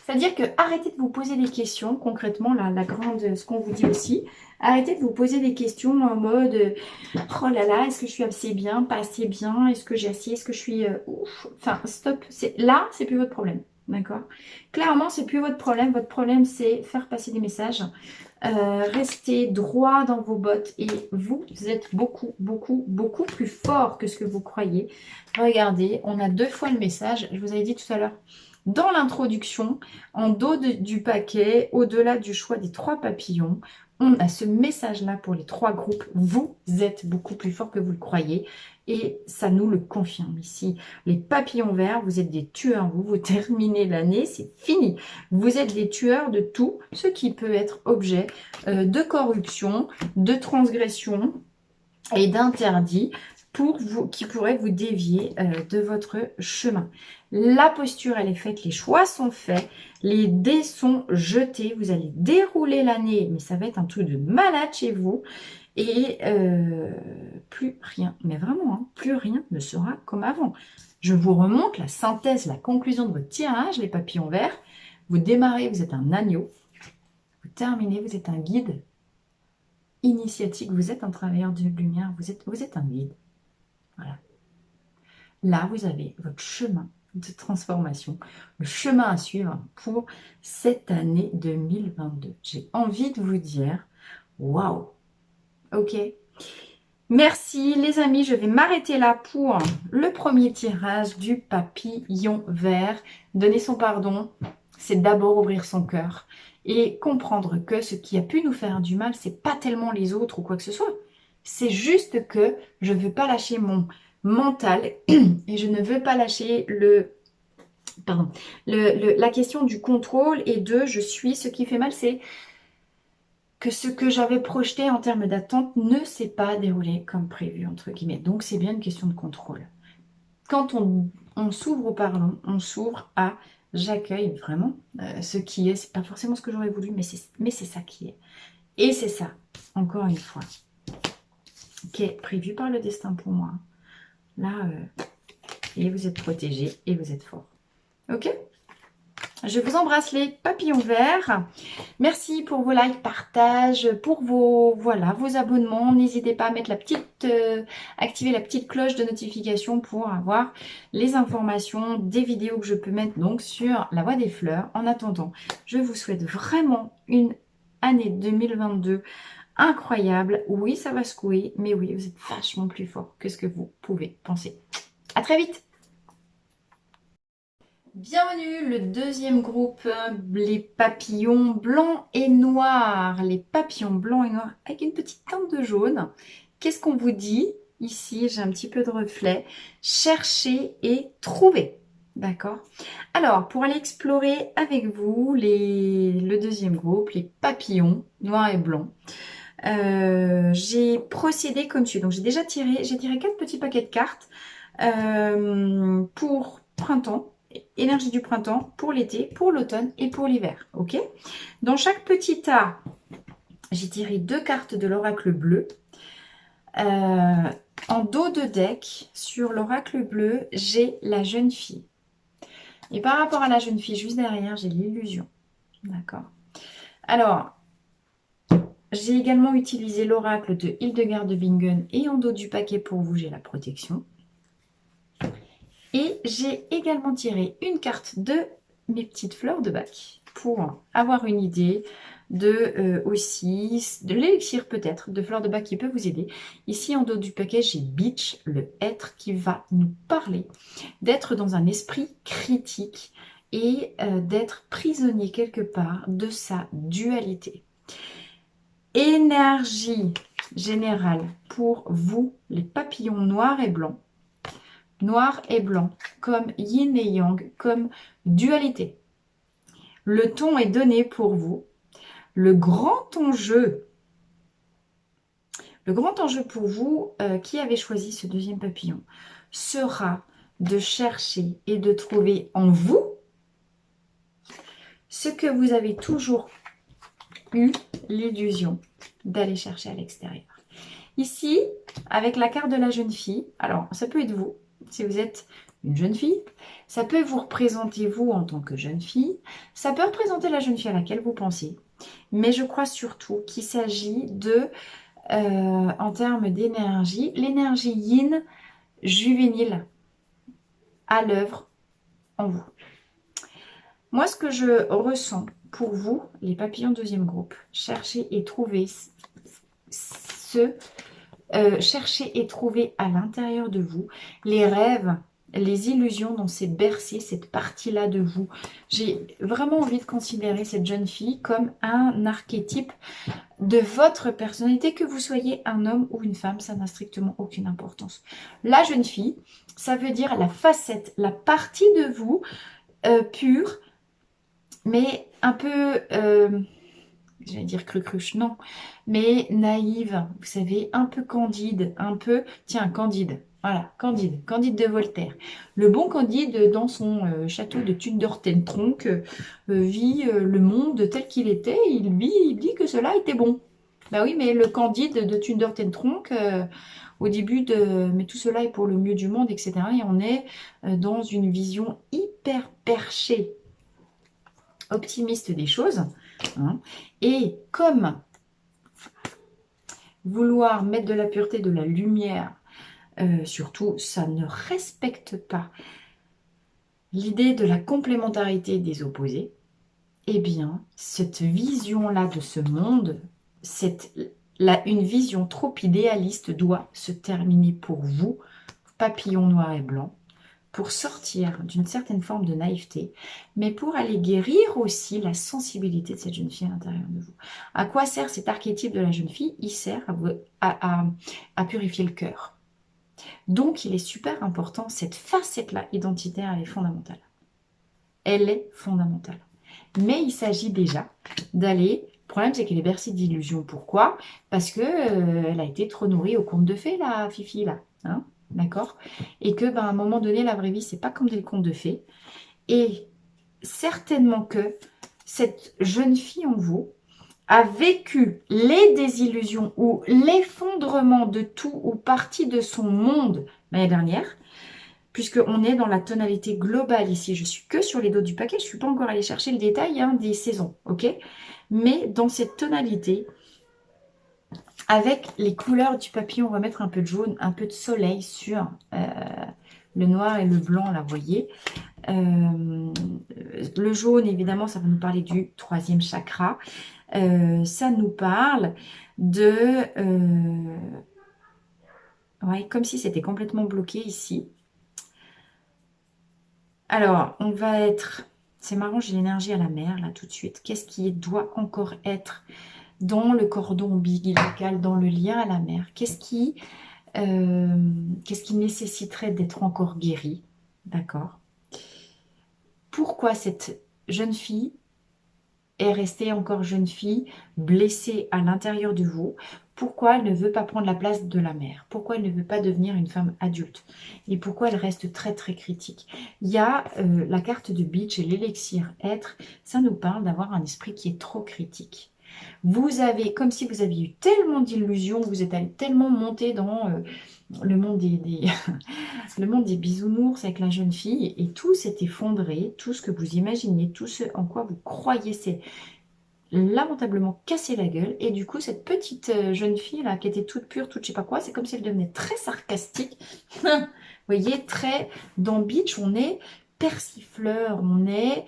c'est-à-dire que arrêtez de vous poser des questions, concrètement, ce qu'on vous dit aussi, arrêtez de vous poser des questions en mode oh là là, est-ce que je suis assez bien, pas assez bien, est-ce que j'ai assez, est-ce que je suis ouf, enfin stop, là, c'est plus votre problème, d'accord? Clairement, c'est plus votre problème c'est faire passer des messages, restez droit dans vos bottes et vous êtes beaucoup, beaucoup, beaucoup plus fort que ce que vous croyez. Regardez, on a 2 fois le message, je vous avais dit tout à l'heure, dans l'introduction, en dos du paquet, au-delà du choix des 3 papillons, on a ce message-là pour les 3 groupes. Vous êtes beaucoup plus fort que vous le croyez. Et ça nous le confirme ici. Les papillons verts, vous êtes des tueurs. Vous terminez l'année, c'est fini. Vous êtes des tueurs de tout ce qui peut être objet de corruption, de transgression et d'interdit pour vous, qui pourrait vous dévier de votre chemin. La posture, elle est faite, les choix sont faits, les dés sont jetés, vous allez dérouler l'année, mais ça va être un truc de malade chez vous, et plus rien, mais vraiment, hein, plus rien ne sera comme avant. Je vous remonte la synthèse, la conclusion de votre tirage, les papillons verts. Vous démarrez, vous êtes un agneau, vous terminez, vous êtes un guide initiatique, vous êtes un travailleur de lumière, vous êtes un guide. Voilà. Là, vous avez votre chemin de transformation, le chemin à suivre pour cette année 2022. J'ai envie de vous dire, waouh, ok. Merci les amis, je vais m'arrêter là pour le premier tirage du papillon vert. Donner son pardon, c'est d'abord ouvrir son cœur et comprendre que ce qui a pu nous faire du mal, c'est pas tellement les autres ou quoi que ce soit. C'est juste que je ne veux pas lâcher mon mental et je ne veux pas lâcher la question du contrôle et de je suis. Ce qui fait mal, c'est que ce que j'avais projeté en termes d'attente ne s'est pas déroulé comme prévu, entre guillemets. Donc, c'est bien une question de contrôle. Quand on s'ouvre au pardon, on s'ouvre à j'accueille vraiment ce qui est. C'est pas forcément ce que j'aurais voulu, mais c'est ça qui est. Et c'est ça, encore une fois, qui est prévu par le destin pour moi. Là, et vous êtes protégés et vous êtes forts. Ok ? Je vous embrasse les papillons verts. Merci pour vos likes, partages, pour vos abonnements. N'hésitez pas à mettre activer la petite cloche de notification pour avoir les informations des vidéos que je peux mettre donc sur la voie des fleurs. En attendant, je vous souhaite vraiment une année 2022 incroyable. Oui, ça va secouer, mais oui, vous êtes vachement plus fort que ce que vous pouvez penser. À très vite! Bienvenue, le deuxième groupe, les papillons blancs et noirs. Les papillons blancs et noirs avec une petite teinte de jaune. Qu'est-ce qu'on vous dit? Ici, j'ai un petit peu de reflet. Cherchez et trouvez. D'accord? Alors, pour aller explorer avec vous le deuxième groupe, les papillons noirs et blancs, j'ai procédé comme suit. Donc, j'ai tiré 4 petits paquets de cartes pour printemps. Énergie du printemps, pour l'été, pour l'automne et pour l'hiver. Ok. Dans chaque petit tas, j'ai tiré 2 cartes de l'oracle bleu. En dos de deck, sur l'oracle bleu, j'ai la jeune fille. Et par rapport à la jeune fille, juste derrière, j'ai l'illusion. D'accord. Alors, j'ai également utilisé l'oracle de Hildegard de Bingen et en dos du paquet pour vous, j'ai la protection. Et j'ai également tiré une carte de mes petites fleurs de bac pour avoir une idée de aussi de l'élixir peut-être de fleurs de bac qui peut vous aider. Ici en dos du paquet, j'ai Beach, le être qui va nous parler d'être dans un esprit critique et d'être prisonnier quelque part de sa dualité. Énergie générale pour vous, les papillons noirs et blancs. Noir et blanc, comme yin et yang, comme dualité. Le ton est donné pour vous. Le grand enjeu pour vous qui avez choisi ce deuxième papillon sera de chercher et de trouver en vous ce que vous avez toujours eu l'illusion d'aller chercher à l'extérieur. Ici, avec la carte de la jeune fille, alors ça peut être vous, si vous êtes une jeune fille, ça peut vous représenter vous en tant que jeune fille, ça peut représenter la jeune fille à laquelle vous pensez, mais je crois surtout qu'il s'agit de, en termes d'énergie, l'énergie yin juvénile à l'œuvre en vous. Moi, ce que je ressens pour vous, les papillons deuxième groupe, cherchez et trouvez cherchez et trouvez à l'intérieur de vous les rêves, les illusions dont c'est bercé cette partie-là de vous. J'ai vraiment envie de considérer cette jeune fille comme un archétype de votre personnalité, que vous soyez un homme ou une femme, ça n'a strictement aucune importance. La jeune fille, ça veut dire la facette, la partie de vous pure, mais un peu... j'allais dire crucruche, non, mais naïve, vous savez, un peu candide, un peu, tiens, Candide, voilà, Candide de Voltaire. Le bon Candide, dans son château de Thundertentronckh, vit le monde tel qu'il était, il dit que cela était bon. Bah oui, mais le Candide de Thundertentronckh, au début de, mais tout cela est pour le mieux du monde, etc. Et on est dans une vision hyper perchée, optimiste des choses. Hein. Et comme vouloir mettre de la pureté, de la lumière, surtout, ça ne respecte pas l'idée de la complémentarité des opposés, eh bien, cette vision-là de ce monde, une vision trop idéaliste doit se terminer pour vous, papillon noir et blanc, pour sortir d'une certaine forme de naïveté, mais pour aller guérir aussi la sensibilité de cette jeune fille à l'intérieur de vous. À quoi sert cet archétype de la jeune fille? Il sert à purifier le cœur. Donc, il est super important, cette facette-là identitaire, elle est fondamentale. Elle est fondamentale. Mais il s'agit déjà d'aller... Le problème, c'est qu'elle est bercée d'illusions. Pourquoi? Parce qu'elle a été trop nourrie au conte de fées, la Fifi, là. Hein, d'accord? Et que, à un moment donné, la vraie vie, c'est pas comme des contes de fées. Et certainement que cette jeune fille en vous a vécu les désillusions ou l'effondrement de tout ou partie de son monde l'année dernière, puisqu'on est dans la tonalité globale ici. Je suis que sur les dos du paquet, je ne suis pas encore allée chercher le détail des saisons, ok? Mais dans cette tonalité, avec les couleurs du papillon, on va mettre un peu de jaune, un peu de soleil sur le noir et le blanc, là, vous voyez. Le jaune, évidemment, ça va nous parler du troisième chakra. Ça nous parle de... ouais, comme si c'était complètement bloqué ici. Alors, on va être... C'est marrant, j'ai l'énergie à la mer, là, tout de suite. Qu'est-ce qui doit encore être dans le cordon ombilical, dans le lien à la mer? Qu'est-ce qui nécessiterait d'être encore guéri? D'accord. Pourquoi cette jeune fille est restée encore jeune fille, blessée à l'intérieur de vous? Pourquoi elle ne veut pas prendre la place de la mère? Pourquoi elle ne veut pas devenir une femme adulte? Et pourquoi elle reste très très critique? Il y a la carte de Beach et l'élixir être, ça nous parle d'avoir un esprit qui est trop critique. Vous avez, comme si vous aviez eu tellement d'illusions, vous êtes allé tellement monter dans le monde le monde des bisounours avec la jeune fille, et tout s'est effondré, tout ce que vous imaginez, tout ce en quoi vous croyez, c'est lamentablement cassé la gueule. Et du coup, cette petite jeune fille là, qui était toute pure, toute je sais pas quoi, c'est comme si elle devenait très sarcastique. Vous voyez, très dans Beach, on est persifleur, on est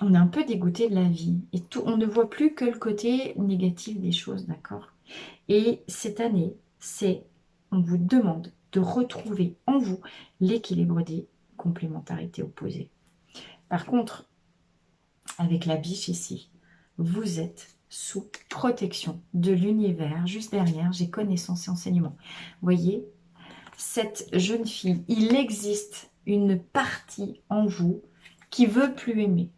un peu dégoûté de la vie. Et tout, on ne voit plus que le côté négatif des choses, d'accord? Et cette année, on vous demande de retrouver en vous l'équilibre des complémentarités opposées. Par contre, avec la biche ici, vous êtes sous protection de l'univers. Juste derrière, j'ai connaissance et enseignement. Vous voyez, cette jeune fille, il existe une partie en vous qui veut plus aimer,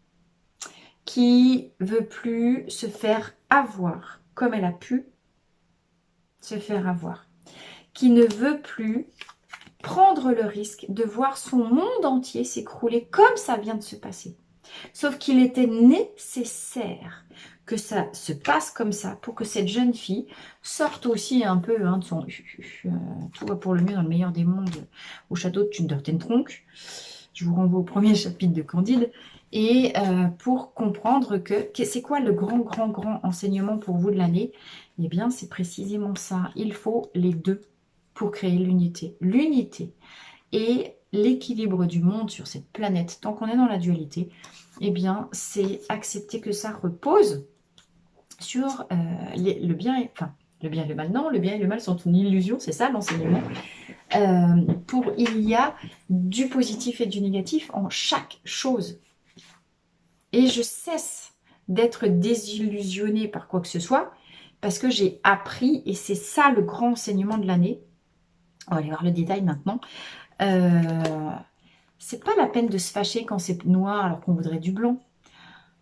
qui veut plus se faire avoir comme elle a pu se faire avoir, qui ne veut plus prendre le risque de voir son monde entier s'écrouler comme ça vient de se passer. Sauf qu'il était nécessaire que ça se passe comme ça pour que cette jeune fille sorte aussi un peu de son tout va pour le mieux dans le meilleur des mondes au château de Thundertentronckh. Je vous renvoie au premier chapitre de Candide. Et pour comprendre que c'est quoi le grand enseignement pour vous de l'année? Eh bien, c'est précisément ça. Il faut les deux pour créer l'unité. L'unité et l'équilibre du monde sur cette planète, tant qu'on est dans la dualité, eh bien, c'est accepter que ça repose sur le bien et le mal. Non, le bien et le mal sont une illusion, c'est ça l'enseignement. Il y a du positif et du négatif en chaque chose. Et je cesse d'être désillusionnée par quoi que ce soit, parce que j'ai appris, et c'est ça le grand enseignement de l'année. On va aller voir le détail maintenant. C'est pas la peine de se fâcher quand c'est noir alors qu'on voudrait du blanc.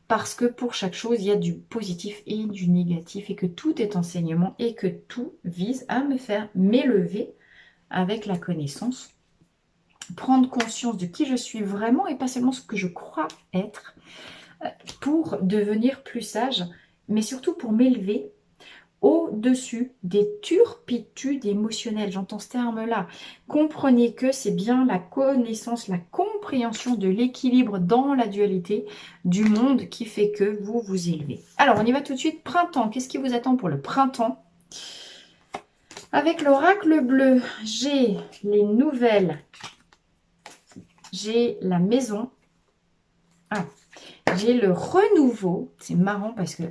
Parce que pour chaque chose, il y a du positif et du négatif et que tout est enseignement et que tout vise à me faire m'élever avec la connaissance. Prendre conscience de qui je suis vraiment et pas seulement ce que je crois être pour devenir plus sage, mais surtout pour m'élever au-dessus des turpitudes émotionnelles. J'entends ce terme-là. Comprenez que c'est bien la connaissance, la compréhension de l'équilibre dans la dualité du monde qui fait que vous vous élevez. Alors, on y va tout de suite. Printemps. Qu'est-ce qui vous attend pour le printemps? Avec l'oracle bleu, j'ai les nouvelles. J'ai la maison. Ah, j'ai le renouveau. C'est marrant parce que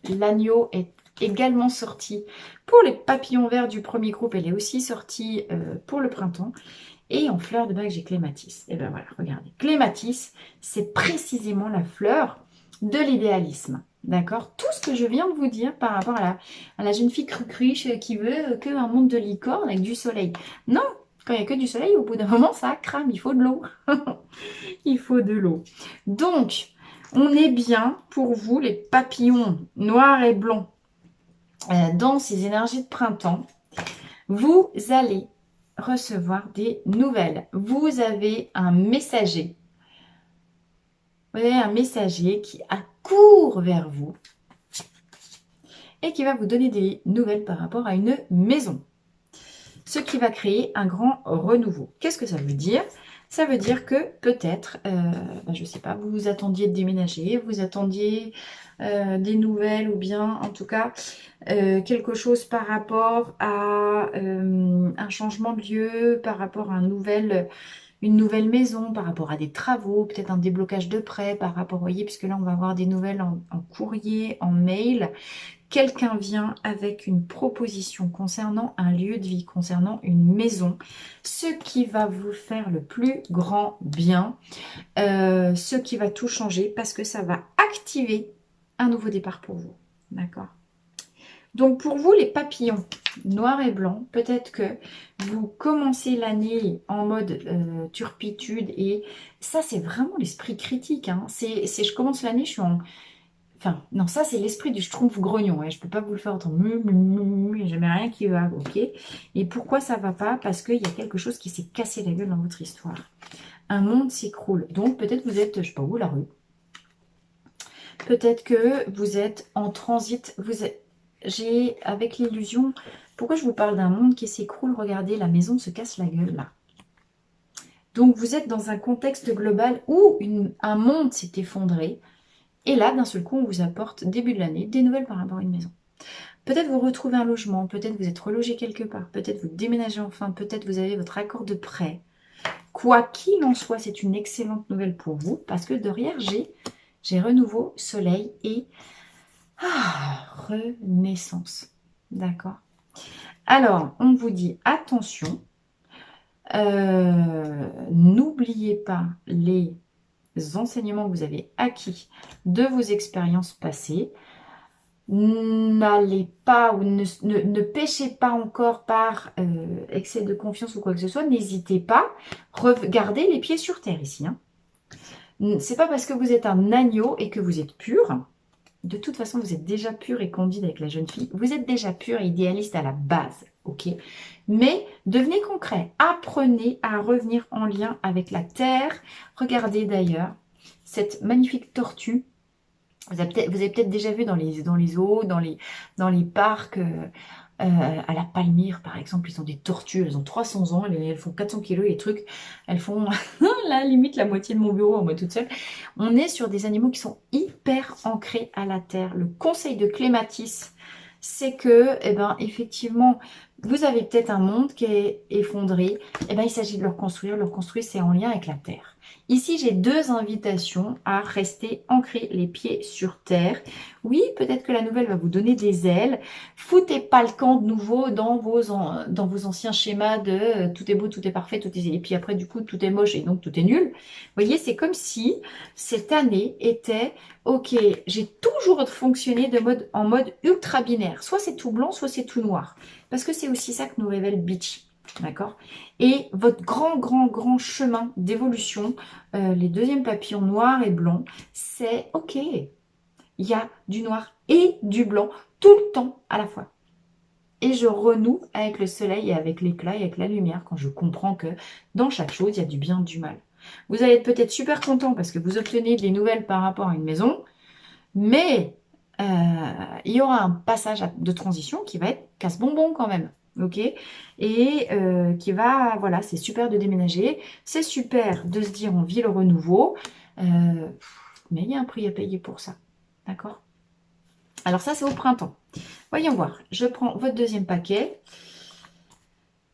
l'agneau est également sortie pour les papillons verts du premier groupe. Elle est aussi sortie pour le printemps. Et en fleur de bague, j'ai Clématis. Et bien voilà, regardez. Clématis, c'est précisément la fleur de l'idéalisme. D'accord? Tout ce que je viens de vous dire par rapport à la jeune fille cruche qui veut qu'un monde de licorne avec du soleil. Non, quand il n'y a que du soleil, au bout d'un moment, ça crame. Il faut de l'eau. Il faut de l'eau. Donc, on est bien pour vous, les papillons noirs et blancs, dans ces énergies de printemps. Vous allez recevoir des nouvelles. Vous avez un messager. Vous avez un messager qui accourt vers vous et qui va vous donner des nouvelles par rapport à une maison. Ce qui va créer un grand renouveau. Qu'est-ce que ça veut dire? Ça veut dire que peut-être, je ne sais pas, vous attendiez de déménager, vous attendiez des nouvelles ou bien en tout cas quelque chose par rapport à un changement de lieu, par rapport à une nouvelle maison, par rapport à des travaux, peut-être un déblocage de prêt, par rapport, vous voyez, puisque là on va avoir des nouvelles en courrier, en mail. Quelqu'un vient avec une proposition concernant un lieu de vie, concernant une maison, ce qui va vous faire le plus grand bien, ce qui va tout changer parce que ça va activer un nouveau départ pour vous. D'accord? Donc pour vous les papillons, noir et blanc, peut-être que vous commencez l'année en mode turpitude et ça c'est vraiment l'esprit critique. Hein. Je commence l'année, je suis en... Enfin, non, ça, c'est l'esprit du schtroumpf grognon. Je ne peux pas vous le faire entendre. Il n'y a jamais rien qui va, ok? Et pourquoi ça ne va pas? Parce qu'il y a quelque chose qui s'est cassé la gueule dans votre histoire. Un monde s'écroule. Donc, peut-être vous êtes, je ne sais pas où, la rue. Peut-être que vous êtes en transit. J'ai, avec l'illusion... Pourquoi je vous parle d'un monde qui s'écroule? Regardez, la maison se casse la gueule, là. Donc, vous êtes dans un contexte global où un monde s'est effondré. Et là, d'un seul coup, on vous apporte, début de l'année, des nouvelles par rapport à une maison. Peut-être vous retrouvez un logement, peut-être vous êtes relogé quelque part, peut-être vous déménagez enfin, peut-être vous avez votre accord de prêt. Quoi qu'il en soit, c'est une excellente nouvelle pour vous parce que derrière, j'ai renouveau, soleil et renaissance. D'accord? Alors, on vous dit attention, n'oubliez pas les enseignements que vous avez acquis de vos expériences passées. N'allez pas ou ne péchez pas encore par excès de confiance ou quoi que ce soit. N'hésitez pas. Regardez les pieds sur terre ici. Hein. C'est pas parce que vous êtes un agneau et que vous êtes pur. De toute façon, vous êtes déjà pur et candide avec la jeune fille. Vous êtes déjà pur et idéaliste à la base. Ok. Mais devenez concret. Apprenez à revenir en lien avec la terre. Regardez d'ailleurs cette magnifique tortue. Vous avez peut-être déjà vu dans les zoos, dans les parcs, à la Palmyre par exemple, ils ont des tortues, elles ont 300 ans, elles font 400 kilos, les trucs, elles font la limite la moitié de mon bureau en moi toute seule. On est sur des animaux qui sont hyper ancrés à la terre. Le conseil de Clématis, c'est que, eh ben, effectivement, vous avez peut-être un monde qui est effondré, eh ben, il s'agit de le reconstruire. Le reconstruire, c'est en lien avec la terre. Ici, j'ai deux invitations à rester ancrés les pieds sur terre. Oui, peut-être que la nouvelle va vous donner des ailes. Foutez pas le camp de nouveau dans vos anciens schémas de tout est beau, tout est parfait, et puis après, du coup, tout est moche et donc tout est nul. Vous voyez, c'est comme si cette année était, ok, j'ai toujours fonctionné en mode ultra binaire. Soit c'est tout blanc, soit c'est tout noir. Parce que c'est aussi ça que nous révèle Beach. D'accord? Et votre grand chemin d'évolution, les deuxièmes papillons noirs et blancs, c'est ok. Il y a du noir et du blanc tout le temps à la fois. Et je renoue avec le soleil et avec l'éclat et avec la lumière quand je comprends que dans chaque chose, il y a du bien, du mal. Vous allez être peut-être super content parce que vous obtenez des nouvelles par rapport à une maison, mais il y aura un passage de transition qui va être casse-bonbon quand même. Ok, et qui va, voilà, c'est super de déménager, c'est super de se dire on vit le renouveau, mais il y a un prix à payer pour ça, d'accord? Alors ça, c'est au printemps. Voyons voir, je prends votre deuxième paquet,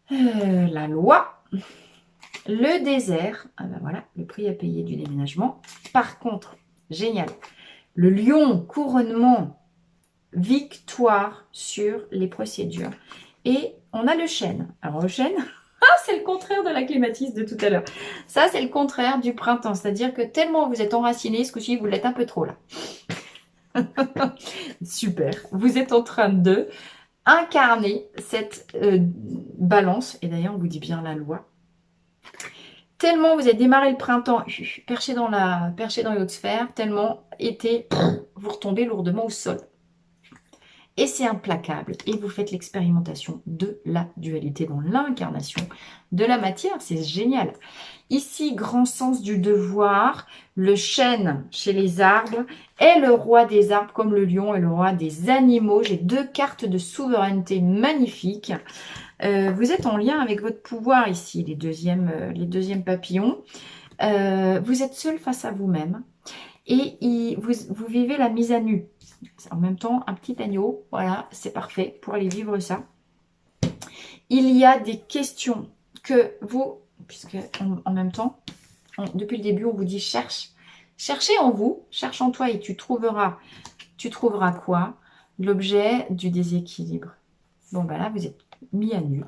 la loi, le désert, ah ben voilà, le prix à payer du déménagement. Par contre, génial, le lion, couronnement, victoire sur les procédures. Et on a le chêne. Alors le chêne, c'est le contraire de la clématise de tout à l'heure. Ça, c'est le contraire du printemps. C'est-à-dire que tellement vous êtes enraciné, ce coup-ci, vous l'êtes un peu trop là. Super. Vous êtes en train de incarner cette balance. Et d'ailleurs, on vous dit bien la loi. Tellement vous avez démarré le printemps perché dans les hautes sphères, tellement été, vous retombez lourdement au sol. Et c'est implacable. Et vous faites l'expérimentation de la dualité dans l'incarnation de la matière. C'est génial. Ici, grand sens du devoir. Le chêne chez les arbres est le roi des arbres comme le lion est le roi des animaux. J'ai deux cartes de souveraineté magnifiques. Vous êtes en lien avec votre pouvoir ici, les deuxièmes papillons. Vous êtes seul face à vous-même. Et vous vivez la mise à nu. En même temps, un petit agneau, voilà, c'est parfait pour aller vivre ça. Il y a des questions que vous, puisque en même temps, depuis le début, on vous dit cherche. Cherchez en vous, cherche en toi et tu trouveras quoi? L'objet du déséquilibre. Bon, ben là, vous êtes mis à nu.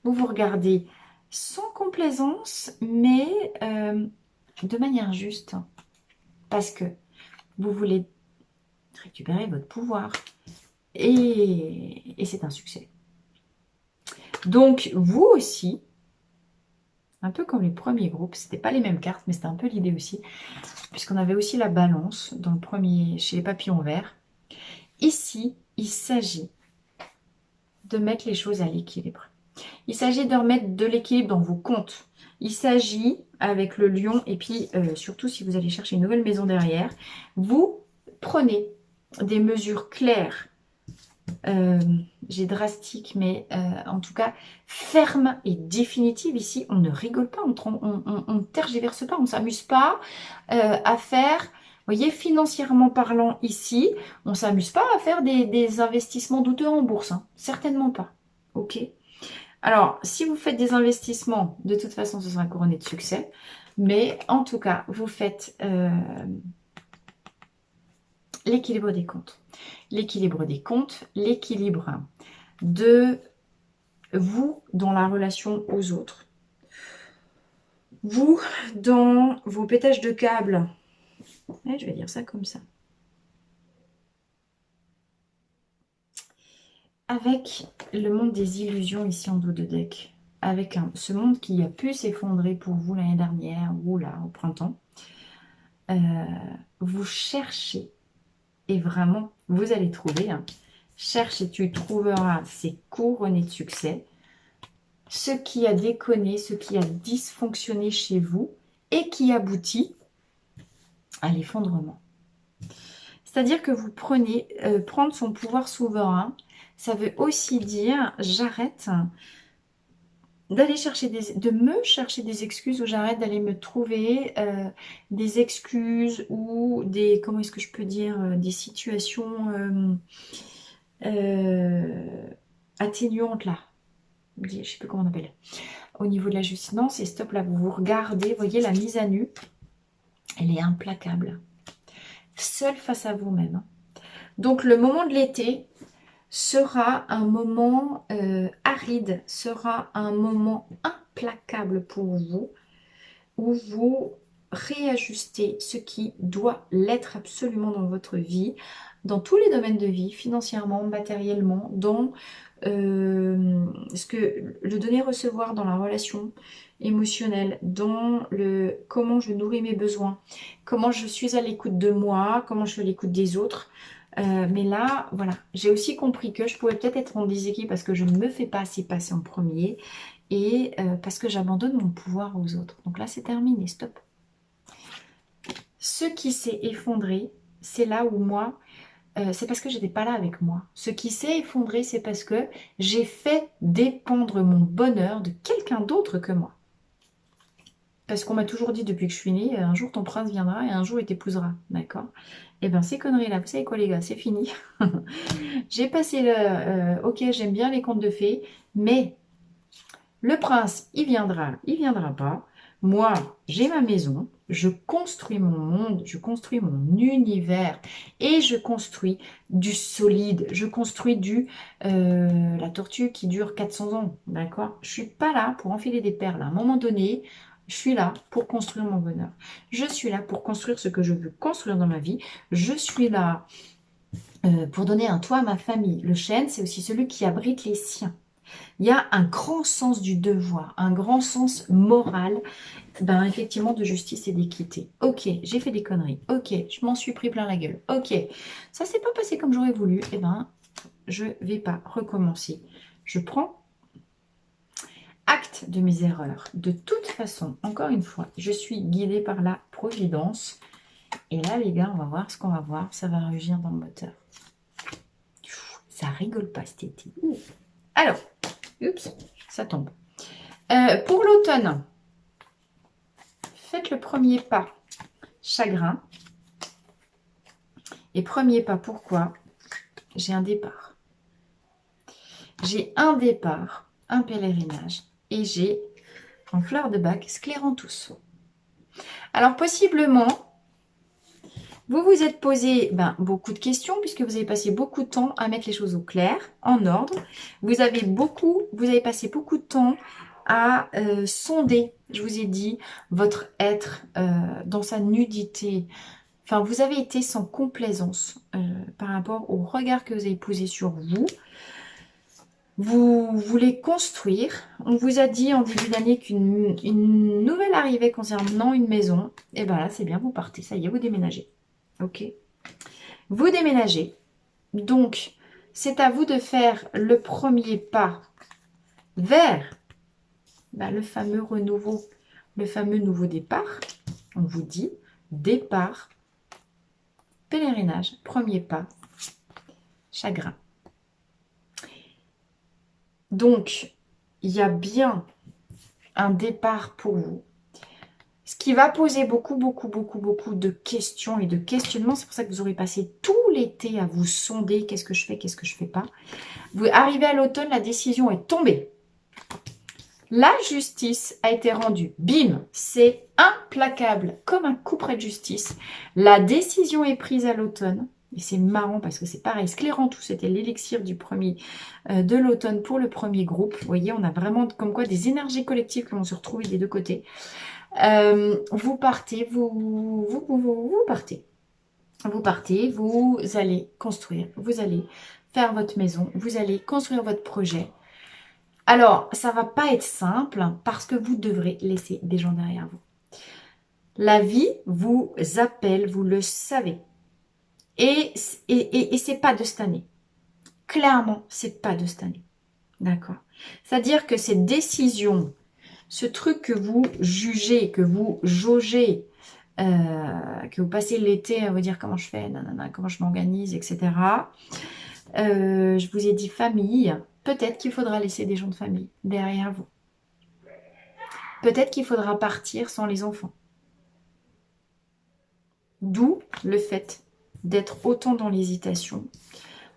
Vous vous regardez sans complaisance, mais de manière juste. Parce que vous voulez récupérer votre pouvoir. Et c'est un succès. Donc, vous aussi, un peu comme les premiers groupes, c'était pas les mêmes cartes, mais c'était un peu l'idée aussi, puisqu'on avait aussi la balance dans le premier, chez les papillons verts. Ici, il s'agit de mettre les choses à l'équilibre. Il s'agit de remettre de l'équilibre dans vos comptes. Il s'agit, avec le lion, et puis surtout si vous allez chercher une nouvelle maison derrière, vous prenez des mesures claires, j'ai drastique, mais en tout cas ferme et définitive. Ici, on ne rigole pas, on ne tergiverse pas, on ne s'amuse pas à faire, vous voyez, financièrement parlant ici, on ne s'amuse pas à faire des investissements douteux en bourse, hein, certainement pas, ok. Alors, si vous faites des investissements, de toute façon, ce sera couronné de succès. Mais en tout cas, vous faites l'équilibre des comptes. L'équilibre des comptes, l'équilibre de vous dans la relation aux autres. Vous dans vos pétages de câbles. Ouais, je vais dire ça comme ça. Avec le monde des illusions ici en dos de deck. Avec ce monde qui a pu s'effondrer pour vous l'année dernière ou là au printemps. Vous cherchez et vraiment vous allez trouver. Cherche et tu trouveras, c'est couronné de succès. Ce qui a déconné, ce qui a dysfonctionné chez vous et qui aboutit à l'effondrement. C'est-à-dire que vous prenez, prendre son pouvoir souverain, ça veut aussi dire j'arrête d'aller chercher de me chercher des excuses ou j'arrête d'aller me trouver des excuses ou des, comment est-ce que je peux dire, des situations atténuantes là. Je ne sais plus comment on appelle. Au niveau de la justice, non, c'est stop là. Vous vous regardez, vous voyez la mise à nu, elle est implacable. Seul face à vous-même. Donc le moment de l'été sera un moment aride, sera un moment implacable pour vous, où vous réajustez ce qui doit l'être absolument dans votre vie, dans tous les domaines de vie, financièrement, matériellement, dans ce que le donner-recevoir dans la relation émotionnelle, dans le comment je nourris mes besoins, comment je suis à l'écoute de moi, comment je suis à l'écoute des autres. Mais là, voilà, j'ai aussi compris que je pouvais peut-être être en déséquilibre parce que je ne me fais pas assez passer en premier et parce que j'abandonne mon pouvoir aux autres. Donc là, c'est terminé, stop. Ce qui s'est effondré, c'est là où moi, c'est parce que j'étais pas là avec moi. Ce qui s'est effondré, c'est parce que j'ai fait dépendre mon bonheur de quelqu'un d'autre que moi. Parce qu'on m'a toujours dit depuis que je suis née, un jour ton prince viendra et un jour il t'épousera. D'accord? Et bien ces conneries-là, vous savez quoi les gars, c'est fini. J'ai passé le... ok, j'aime bien les contes de fées, mais le prince, il viendra pas. Moi, j'ai ma maison, je construis mon monde, je construis mon univers et je construis du solide. Je construis la tortue qui dure 400 ans, d'accord? Je suis pas là pour enfiler des perles. À un moment donné, je suis là pour construire mon bonheur. Je suis là pour construire ce que je veux construire dans ma vie. Je suis là pour donner un toit à ma famille. Le chêne, c'est aussi celui qui abrite les siens. Il y a un grand sens du devoir, un grand sens moral, ben effectivement de justice et d'équité. Ok, j'ai fait des conneries. Ok, je m'en suis pris plein la gueule. Ok, ça s'est pas passé comme j'aurais voulu. Eh ben, je vais pas recommencer. Je prends acte de mes erreurs. De toute façon, encore une fois, je suis guidée par la providence. Et là, les gars, on va voir ce qu'on va voir. Ça va rugir dans le moteur. Ça rigole pas cet été. Alors, oups, ça tombe. Pour l'automne, faites le premier pas, chagrin. Et premier pas, pourquoi? J'ai un départ. J'ai un départ, un pèlerinage. Et j'ai, en fleur de bac, scléranthus. Alors, possiblement, vous vous êtes posé beaucoup de questions puisque vous avez passé beaucoup de temps à mettre les choses au clair, en ordre. Vous avez passé beaucoup de temps à sonder, je vous ai dit, votre être dans sa nudité. Enfin, vous avez été sans complaisance par rapport au regard que vous avez posé sur vous. Vous voulez construire. On vous a dit en début d'année qu'une nouvelle arrivée concernant une maison. Et bien là, c'est bien, vous partez. Ça y est, vous déménagez. Ok. Vous déménagez. Donc, c'est à vous de faire le premier pas vers le fameux renouveau, le fameux nouveau départ. On vous dit départ, pèlerinage, premier pas, chagrin. Donc, il y a bien un départ pour vous. Ce qui va poser beaucoup de questions et de questionnements. C'est pour ça que vous aurez passé tout l'été à vous sonder. Qu'est-ce que je fais? Qu'est-ce que je fais pas? Vous arrivez à l'automne, la décision est tombée. La justice a été rendue. Bim, c'est implacable, comme un coup près de justice. La décision est prise à l'automne. Et c'est marrant parce que c'est pareil. Sclérantou, c'était l'élixir du premier de l'automne pour le premier groupe. Vous voyez, on a vraiment comme quoi des énergies collectives qui vont se retrouver des deux côtés. Vous partez, vous partez. Vous partez, vous allez construire, vous allez faire votre maison, vous allez construire votre projet. Alors, ça va pas être simple parce que vous devrez laisser des gens derrière vous. La vie vous appelle, vous le savez. Et c'est pas de cette année. Clairement, c'est pas de cette année. D'accord. C'est-à-dire que cette décision, ce truc que vous jugez, que vous jaugez, que vous passez l'été à vous dire comment je fais, nanana, comment je m'organise, etc. Je vous ai dit famille. Peut-être qu'il faudra laisser des gens de famille derrière vous. Peut-être qu'il faudra partir sans les enfants. D'où le fait d'être autant dans l'hésitation,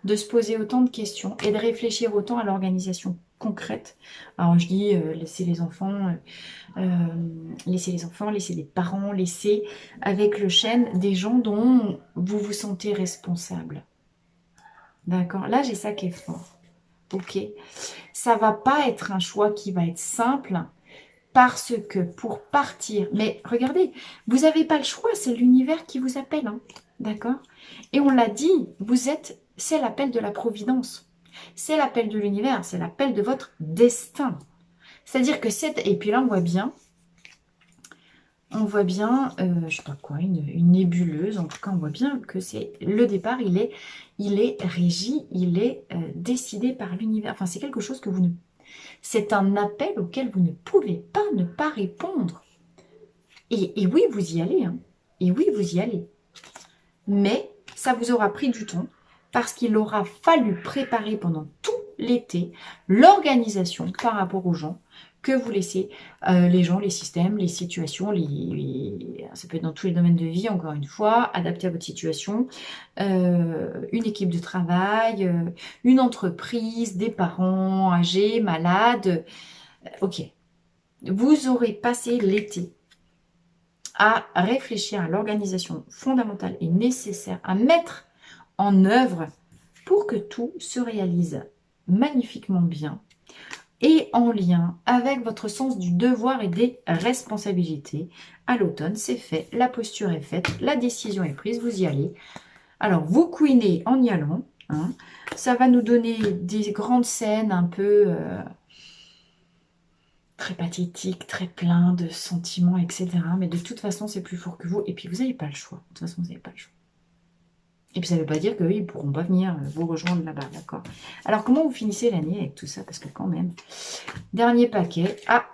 de se poser autant de questions et de réfléchir autant à l'organisation concrète. Alors je dis laisser les enfants, laisser les parents, laisser avec le chêne des gens dont vous vous sentez responsable. D'accord? Là, j'ai ça qui est fort. Ok? Ça va pas être un choix qui va être simple parce que pour partir... Mais regardez, vous n'avez pas le choix, c'est l'univers qui vous appelle. Hein, d'accord? Et on l'a dit, c'est l'appel de la providence. C'est l'appel de l'univers, c'est l'appel de votre destin. C'est-à-dire que et puis là, on voit bien, je sais pas quoi, une nébuleuse. En tout cas, on voit bien que c'est le départ, il est régi, il est décidé par l'univers. Enfin, c'est quelque chose que vous ne... C'est un appel auquel vous ne pouvez pas ne pas répondre. Et oui, vous y allez. Hein. Et oui, vous y allez. Mais ça vous aura pris du temps parce qu'il aura fallu préparer pendant tout l'été l'organisation par rapport aux gens que vous laissez, les gens, les systèmes, les situations, ça peut être dans tous les domaines de vie, encore une fois, adapté à votre situation, une équipe de travail, une entreprise, des parents âgés, malades. Ok, vous aurez passé l'été à réfléchir à l'organisation fondamentale et nécessaire à mettre en œuvre pour que tout se réalise magnifiquement bien et en lien avec votre sens du devoir et des responsabilités. À l'automne, c'est fait, la posture est faite, la décision est prise, vous y allez. Alors, vous couinez en y allant. Hein. Ça va nous donner des grandes scènes un peu très pathétiques, très plein de sentiments, etc. Mais de toute façon, c'est plus fort que vous. Et puis, vous n'avez pas le choix. De toute façon, vous n'avez pas le choix. Et puis ça ne veut pas dire qu'ils ne pourront pas venir vous rejoindre là-bas, d'accord? Alors, comment vous finissez l'année avec tout ça? Parce que quand même, dernier paquet. Ah,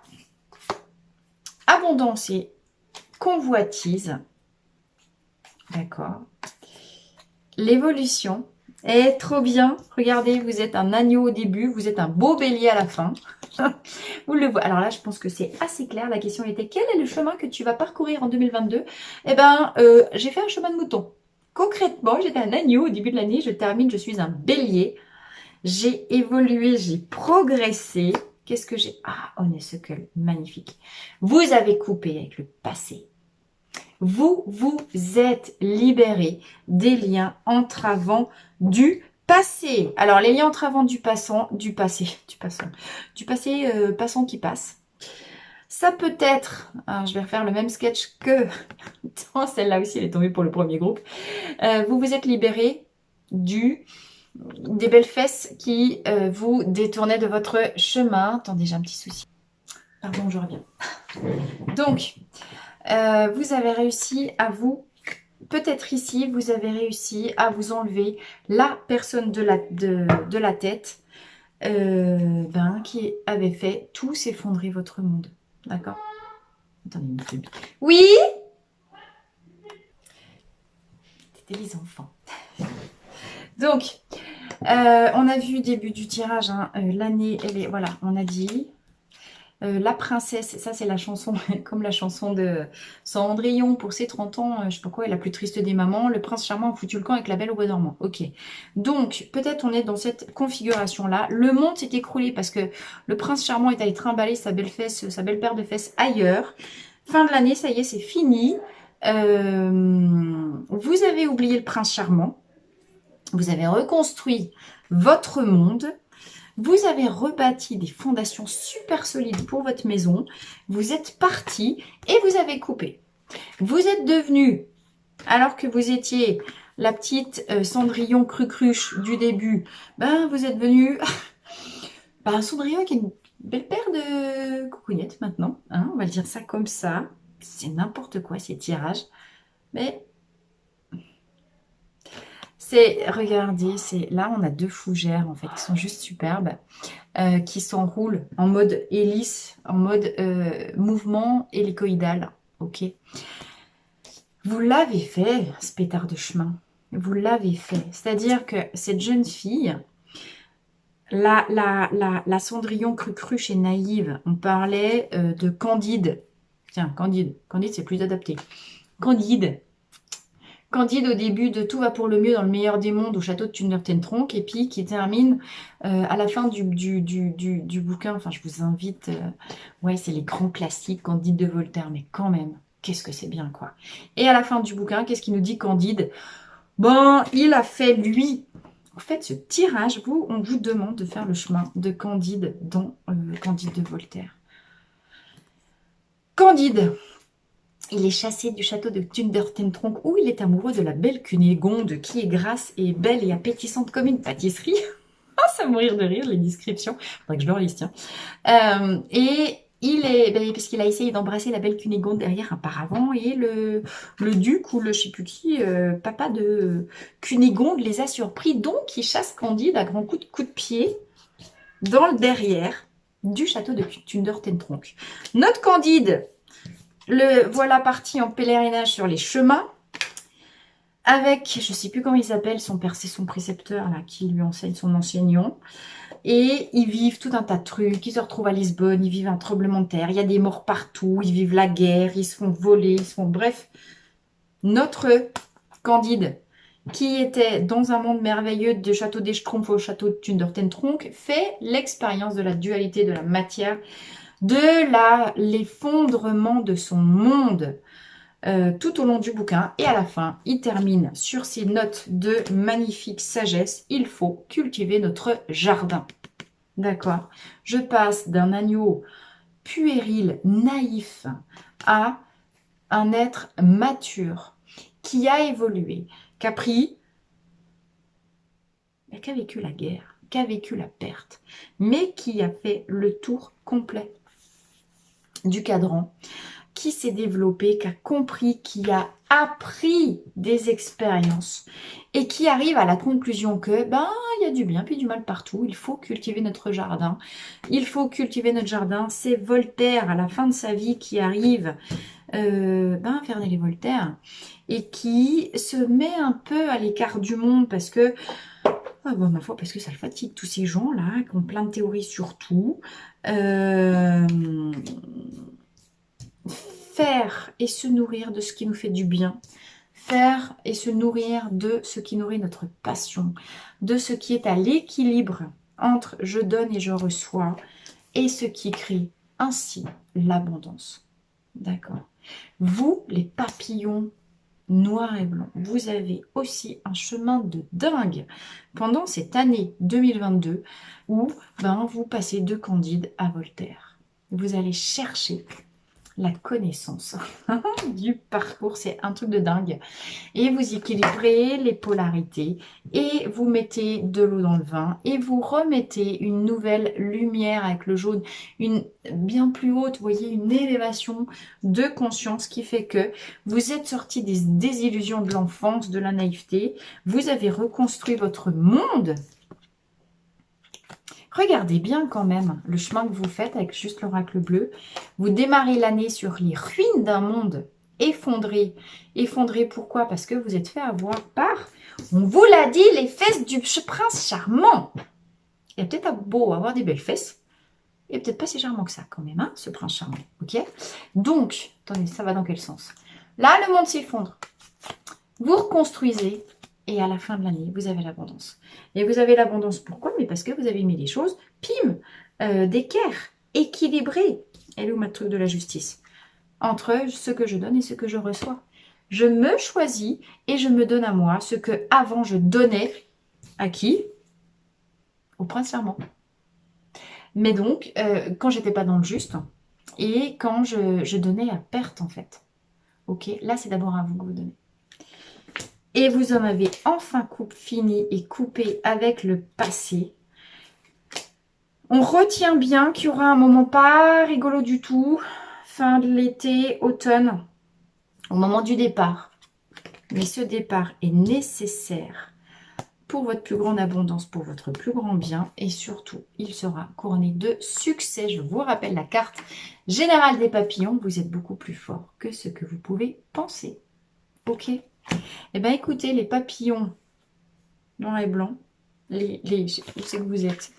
abondance et convoitise. D'accord. L'évolution est trop bien. Regardez, vous êtes un agneau au début, vous êtes un beau bélier à la fin. Vous le voyez. Alors là, je pense que c'est assez clair. La question était, quel est le chemin que tu vas parcourir en 2022? Eh bien, j'ai fait un chemin de mouton. Concrètement, j'étais un agneau au début de l'année, je termine, je suis un bélier. J'ai évolué, j'ai progressé. Qu'est-ce que j'ai? Ah, honeysuckle, magnifique. Vous avez coupé avec le passé. Vous vous êtes libéré des liens entravants du passé. Alors, les liens entravants du passant qui passe. Ça peut être, alors je vais refaire le même sketch que celle-là aussi, elle est tombée pour le premier groupe. Vous vous êtes libéré des belles fesses qui vous détournaient de votre chemin. Attendez, j'ai un petit souci. Pardon, je reviens. Donc, vous avez réussi à vous, peut-être ici, vous avez réussi à vous enlever la personne de la tête qui avait fait tout s'effondrer votre monde. D'accord? Attendez, une pub. Oui? C'était les enfants. Donc, on a vu début du tirage, hein, l'année, elle est, voilà, on a dit. La princesse, ça c'est la chanson, comme la chanson de Cendrillon pour ses 30 ans, je sais pas quoi, la plus triste des mamans. Le prince charmant a foutu le camp avec la belle au bois dormant. Ok. Donc, peut-être on est dans cette configuration-là. Le monde s'est écroulé parce que le prince charmant est allé trimballer sa belle fesse, sa belle paire de fesses ailleurs. Fin de l'année, ça y est, c'est fini. Vous avez oublié le prince charmant. Vous avez reconstruit votre monde. Vous avez rebâti des fondations super solides pour votre maison. Vous êtes parti et vous avez coupé. Vous êtes devenu, alors que vous étiez la petite Cendrillon crucruche du début, ben vous êtes devenu Cendrillon qui est une belle paire de coucougnettes maintenant. Hein, on va le dire ça comme ça. C'est n'importe quoi ces tirages. Mais regardez, là on a deux fougères en fait qui sont juste superbes, qui s'enroulent en mode hélice, en mode mouvement hélicoïdal. Ok. Vous l'avez fait, ce pétard de chemin. Vous l'avez fait. C'est-à-dire que cette jeune fille, la Cendrillon crucruche et naïve, on parlait de Candide. Tiens, Candide. Candide, c'est plus adapté. Candide au début de Tout va pour le mieux dans le meilleur des mondes au château de Thundertentronckh, et puis qui termine à la fin du bouquin. Enfin, je vous invite. Ouais, c'est les grands classiques, Candide de Voltaire, mais quand même, qu'est-ce que c'est bien, quoi. Et à la fin du bouquin, qu'est-ce qu'il nous dit, Candide? Bon, il a fait, lui. En fait, ce tirage, on vous demande de faire le chemin de Candide dans Candide de Voltaire. Candide, il est chassé du château de Thundertentronckh où il est amoureux de la belle Cunégonde qui est grasse et belle et appétissante comme une pâtisserie. Ah, ça va mourir de rire, les descriptions. Faudrait que je le relise, tiens. Et il est, parce qu'il a essayé d'embrasser la belle Cunégonde derrière un paravent et le duc ou le je sais plus qui, papa de Cunégonde les a surpris. Donc, il chasse Candide à grands coups de pied dans le derrière du château de Thundertentronckh. Notre Candide, le voilà parti en pèlerinage sur les chemins avec, je sais plus comment il s'appelle, son précepteur là, qui lui enseigne, son enseignant. Et ils vivent tout un tas de trucs. Ils se retrouvent à Lisbonne, ils vivent un tremblement de terre. Il y a des morts partout, ils vivent la guerre, ils se font voler, ils se font... Bref, notre Candide, qui était dans un monde merveilleux de château des Schtroumpfs au château de Thundertentronckh, fait l'expérience de la dualité de la matière, de l'effondrement de son monde tout au long du bouquin. Et à la fin, il termine sur ces notes de magnifique sagesse. Il faut cultiver notre jardin. D'accord. Je passe d'un agneau puéril, naïf, à un être mature, qui a évolué, qui a pris, qui a vécu la guerre, qui a vécu la perte, mais qui a fait le tour complet du cadran, qui s'est développé, qui a compris, qui a appris des expériences et qui arrive à la conclusion que il y a du bien puis du mal partout. Il faut cultiver notre jardin. Il faut cultiver notre jardin. C'est Voltaire à la fin de sa vie qui arrive, Fernand Voltaire, et qui se met un peu à l'écart du monde parce que ma foi, parce que ça le fatigue, tous ces gens-là qui ont plein de théories sur tout. Faire et se nourrir de ce qui nous fait du bien, faire et se nourrir de ce qui nourrit notre passion, de ce qui est à l'équilibre entre je donne et je reçois, et ce qui crée ainsi l'abondance. D'accord. Vous, les papillons noirs et blancs, vous avez aussi un chemin de dingue pendant cette année 2022 où vous passez de Candide à Voltaire. Vous allez chercher la connaissance du parcours, c'est un truc de dingue. Et vous équilibrez les polarités et vous mettez de l'eau dans le vin et vous remettez une nouvelle lumière avec le jaune, une bien plus haute, vous voyez, une élévation de conscience qui fait que vous êtes sorti des désillusions de l'enfance, de la naïveté, vous avez reconstruit votre monde. Regardez bien quand même le chemin que vous faites avec juste l'oracle bleu. Vous démarrez l'année sur les ruines d'un monde effondré. Effondré pourquoi? Parce que vous êtes fait avoir par, on vous l'a dit, les fesses du prince charmant. Il y a peut-être beau avoir des belles fesses, Et peut-être pas si charmant que ça quand même, hein, ce prince charmant. Ok. Donc, attendez, ça va dans quel sens? Là, le monde s'effondre. Vous reconstruisez et à la fin de l'année, vous avez l'abondance. Et vous avez l'abondance pourquoi? Mais parce que vous avez mis les choses, pim, d'équerre, équilibré. Elle est où ma truc de la justice? Entre ce que je donne et ce que je reçois. Je me choisis et je me donne à moi ce que avant je donnais à qui? Au prince charmant. Mais donc, quand j'étais pas dans le juste et quand je donnais à perte en fait. Ok, là c'est d'abord à vous que vous donnez. Et vous en avez enfin fini et coupé avec le passé. On retient bien qu'il y aura un moment pas rigolo du tout, fin de l'été, automne, au moment du départ. Mais ce départ est nécessaire pour votre plus grande abondance, pour votre plus grand bien. Et surtout, il sera couronné de succès. Je vous rappelle la carte générale des papillons. Vous êtes beaucoup plus fort que ce que vous pouvez penser. Ok? Eh bien, écoutez, les papillons noirs et blancs, où c'est que vous êtes?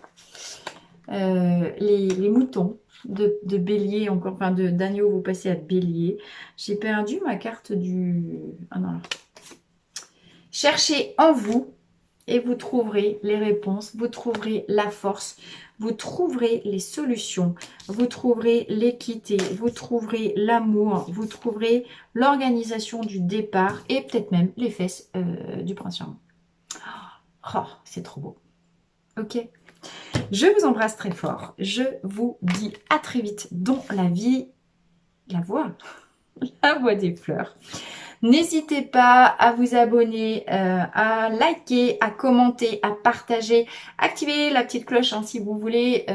Les moutons de bélier, encore, enfin d'agneau, vous passez à bélier. J'ai perdu ma carte du... Ah non, là. Cherchez en vous et vous trouverez les réponses, vous trouverez la force, vous trouverez les solutions, vous trouverez l'équité, vous trouverez l'amour, vous trouverez l'organisation du départ et peut-être même les fesses du prince charmant. Oh, c'est trop beau. Ok. Je vous embrasse très fort. Je vous dis à très vite dans la vie, la voix des fleurs. N'hésitez pas à vous abonner, à liker, à commenter, à partager. Activez la petite cloche hein, si vous voulez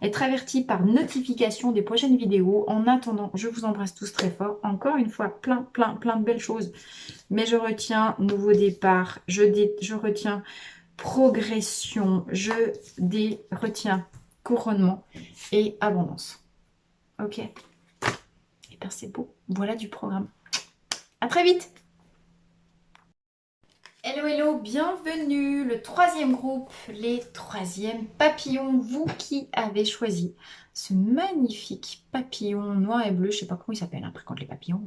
être averti par notification des prochaines vidéos. En attendant, je vous embrasse tous très fort. Encore une fois, plein de belles choses. Mais je retiens nouveau départ, je retiens progression, je retiens couronnement et abondance. Ok. Et bien c'est beau. Voilà du programme. À très vite. Hello, hello, bienvenue. Le troisième groupe, les troisièmes papillons. Vous qui avez choisi ce magnifique papillon noir et bleu. Je ne sais pas comment il s'appelle, par contre les papillons.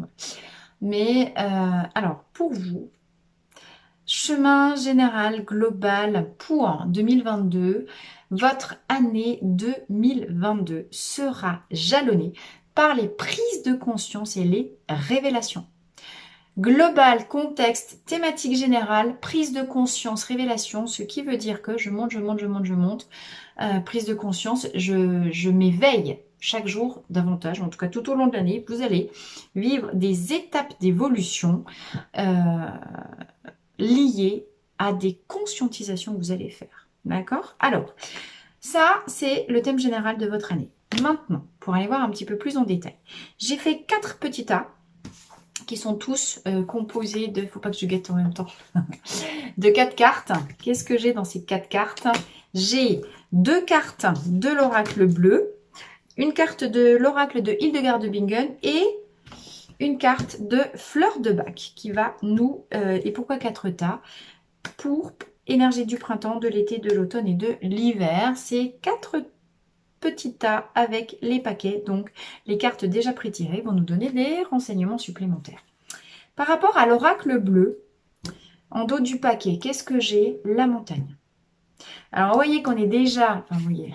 Mais alors, pour vous, chemin général global pour 2022. Votre année 2022 sera jalonnée par les prises de conscience et les révélations. Global, contexte, thématique générale, prise de conscience, révélation, ce qui veut dire que je monte. Prise de conscience, je m'éveille chaque jour davantage, en tout cas tout au long de l'année. Vous allez vivre des étapes d'évolution liées à des conscientisations que vous allez faire. D'accord? Alors, ça, c'est le thème général de votre année. Maintenant, pour aller voir un petit peu plus en détail, j'ai fait 4 petits tas qui sont tous composés de, faut pas que je guette en même temps, de 4 cartes. Qu'est-ce que j'ai dans ces 4 cartes? J'ai 2 cartes de l'oracle bleu, une carte de l'oracle de Hildegard de Bingen et une carte de Fleur de Bac qui va nous... et pourquoi 4 tas? Pour énergie du printemps, de l'été, de l'automne et de l'hiver. C'est 4 petits tas avec les paquets. Donc, les cartes déjà pré-tirées vont nous donner des renseignements supplémentaires. Par rapport à l'oracle bleu, en dos du paquet, qu'est-ce que j'ai? La montagne. Alors, vous voyez qu'on est déjà, enfin, vous voyez,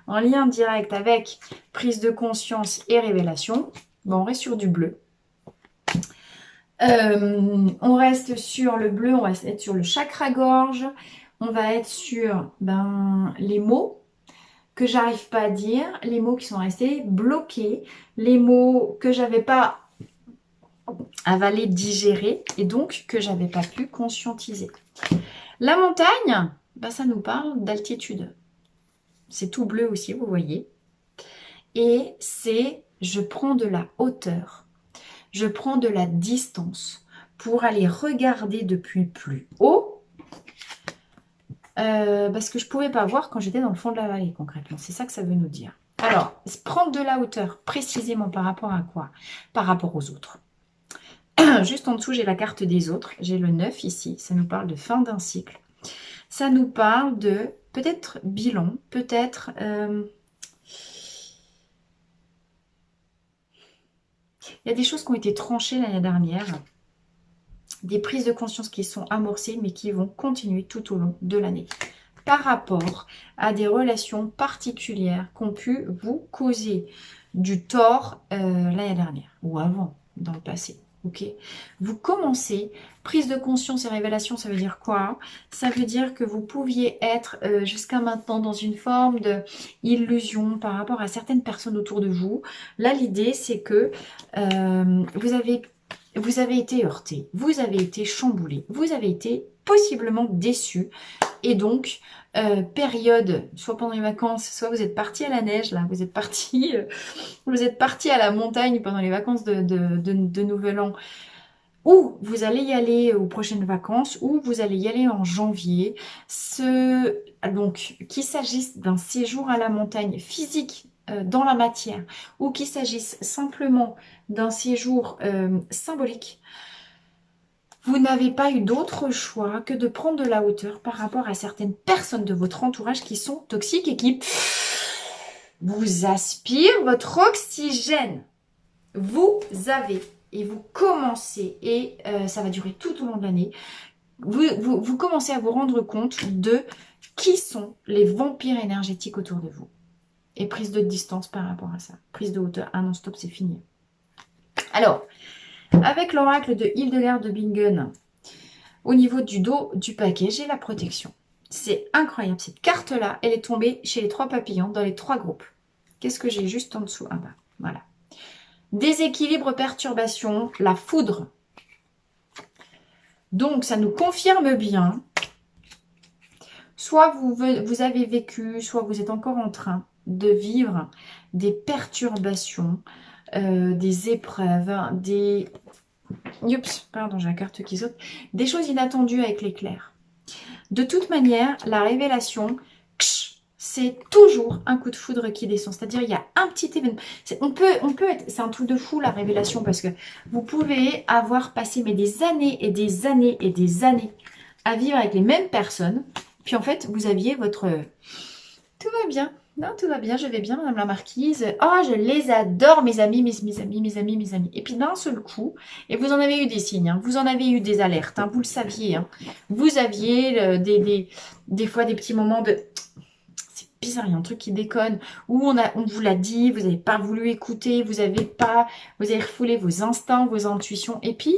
en lien direct avec prise de conscience et révélation. Bon, on reste sur du bleu. On reste sur le bleu, on va être sur le chakra-gorge. On va être sur les mots que j'arrive pas à dire, les mots qui sont restés bloqués, les mots que j'avais pas avalé, digéré et donc que j'avais pas pu conscientiser. La montagne, ça nous parle d'altitude. C'est tout bleu aussi, vous voyez. Et c'est, je prends de la hauteur, je prends de la distance pour aller regarder depuis plus haut parce que je ne pouvais pas voir quand j'étais dans le fond de la vallée concrètement. C'est ça que ça veut nous dire. Alors, prendre de la hauteur précisément par rapport à quoi? Par rapport aux autres. Juste en dessous, j'ai la carte des autres. J'ai le 9 ici. Ça nous parle de fin d'un cycle. Ça nous parle de peut-être bilan, peut-être Il y a des choses qui ont été tranchées l'année dernière, des prises de conscience qui sont amorcées, mais qui vont continuer tout au long de l'année. Par rapport à des relations particulières qui ont pu vous causer du tort l'année dernière, ou avant, dans le passé. Ok, vous commencez, prise de conscience et révélation, ça veut dire quoi? Ça veut dire que vous pouviez être jusqu'à maintenant dans une forme de illusion par rapport à certaines personnes autour de vous. Là, l'idée, c'est que vous avez été heurté, vous avez été chamboulé, vous avez été possiblement déçu. Et donc, période, soit pendant les vacances, soit vous êtes parti à la neige, là, vous êtes parti à la montagne pendant les vacances de Nouvel An, ou vous allez y aller aux prochaines vacances, ou vous allez y aller en janvier. Donc, qu'il s'agisse d'un séjour à la montagne physique dans la matière, ou qu'il s'agisse simplement d'un séjour symbolique, vous n'avez pas eu d'autre choix que de prendre de la hauteur par rapport à certaines personnes de votre entourage qui sont toxiques et qui vous aspirent votre oxygène. Vous avez et vous commencez, et ça va durer tout au long de l'année, vous commencez à vous rendre compte de qui sont les vampires énergétiques autour de vous. Et prise de distance par rapport à ça. Prise de hauteur. Ah non, stop, c'est fini. Alors, avec l'oracle de Hildegard de Bingen, au niveau du dos du paquet, j'ai la protection. C'est incroyable. Cette carte-là, elle est tombée chez les 3 papillons dans les 3 groupes. Qu'est-ce que j'ai juste en dessous? Ah bah, voilà. Déséquilibre, perturbation, la foudre. Donc, ça nous confirme bien. Soit vous avez vécu, soit vous êtes encore en train de vivre des perturbations, des épreuves, des... Oups, pardon, j'ai la carte qui saute. Des choses inattendues avec l'éclair. De toute manière, la révélation, c'est toujours un coup de foudre qui descend. C'est-à-dire, il y a un petit événement. On peut être... C'est un truc de fou, la révélation, parce que vous pouvez avoir passé mais des années et des années et des années à vivre avec les mêmes personnes. Puis en fait, vous aviez votre... Tout va bien. Non, tout va bien, je vais bien, madame la marquise. Oh, je les adore, mes amis, mes amis. Et puis d'un seul coup, et vous en avez eu des signes, hein, vous en avez eu des alertes, hein, vous le saviez. Hein, vous aviez des fois des petits moments de... C'est bizarre, il y a un truc qui déconne. Ou on vous l'a dit, vous n'avez pas voulu écouter, vous avez refoulé vos instincts, vos intuitions. Et puis,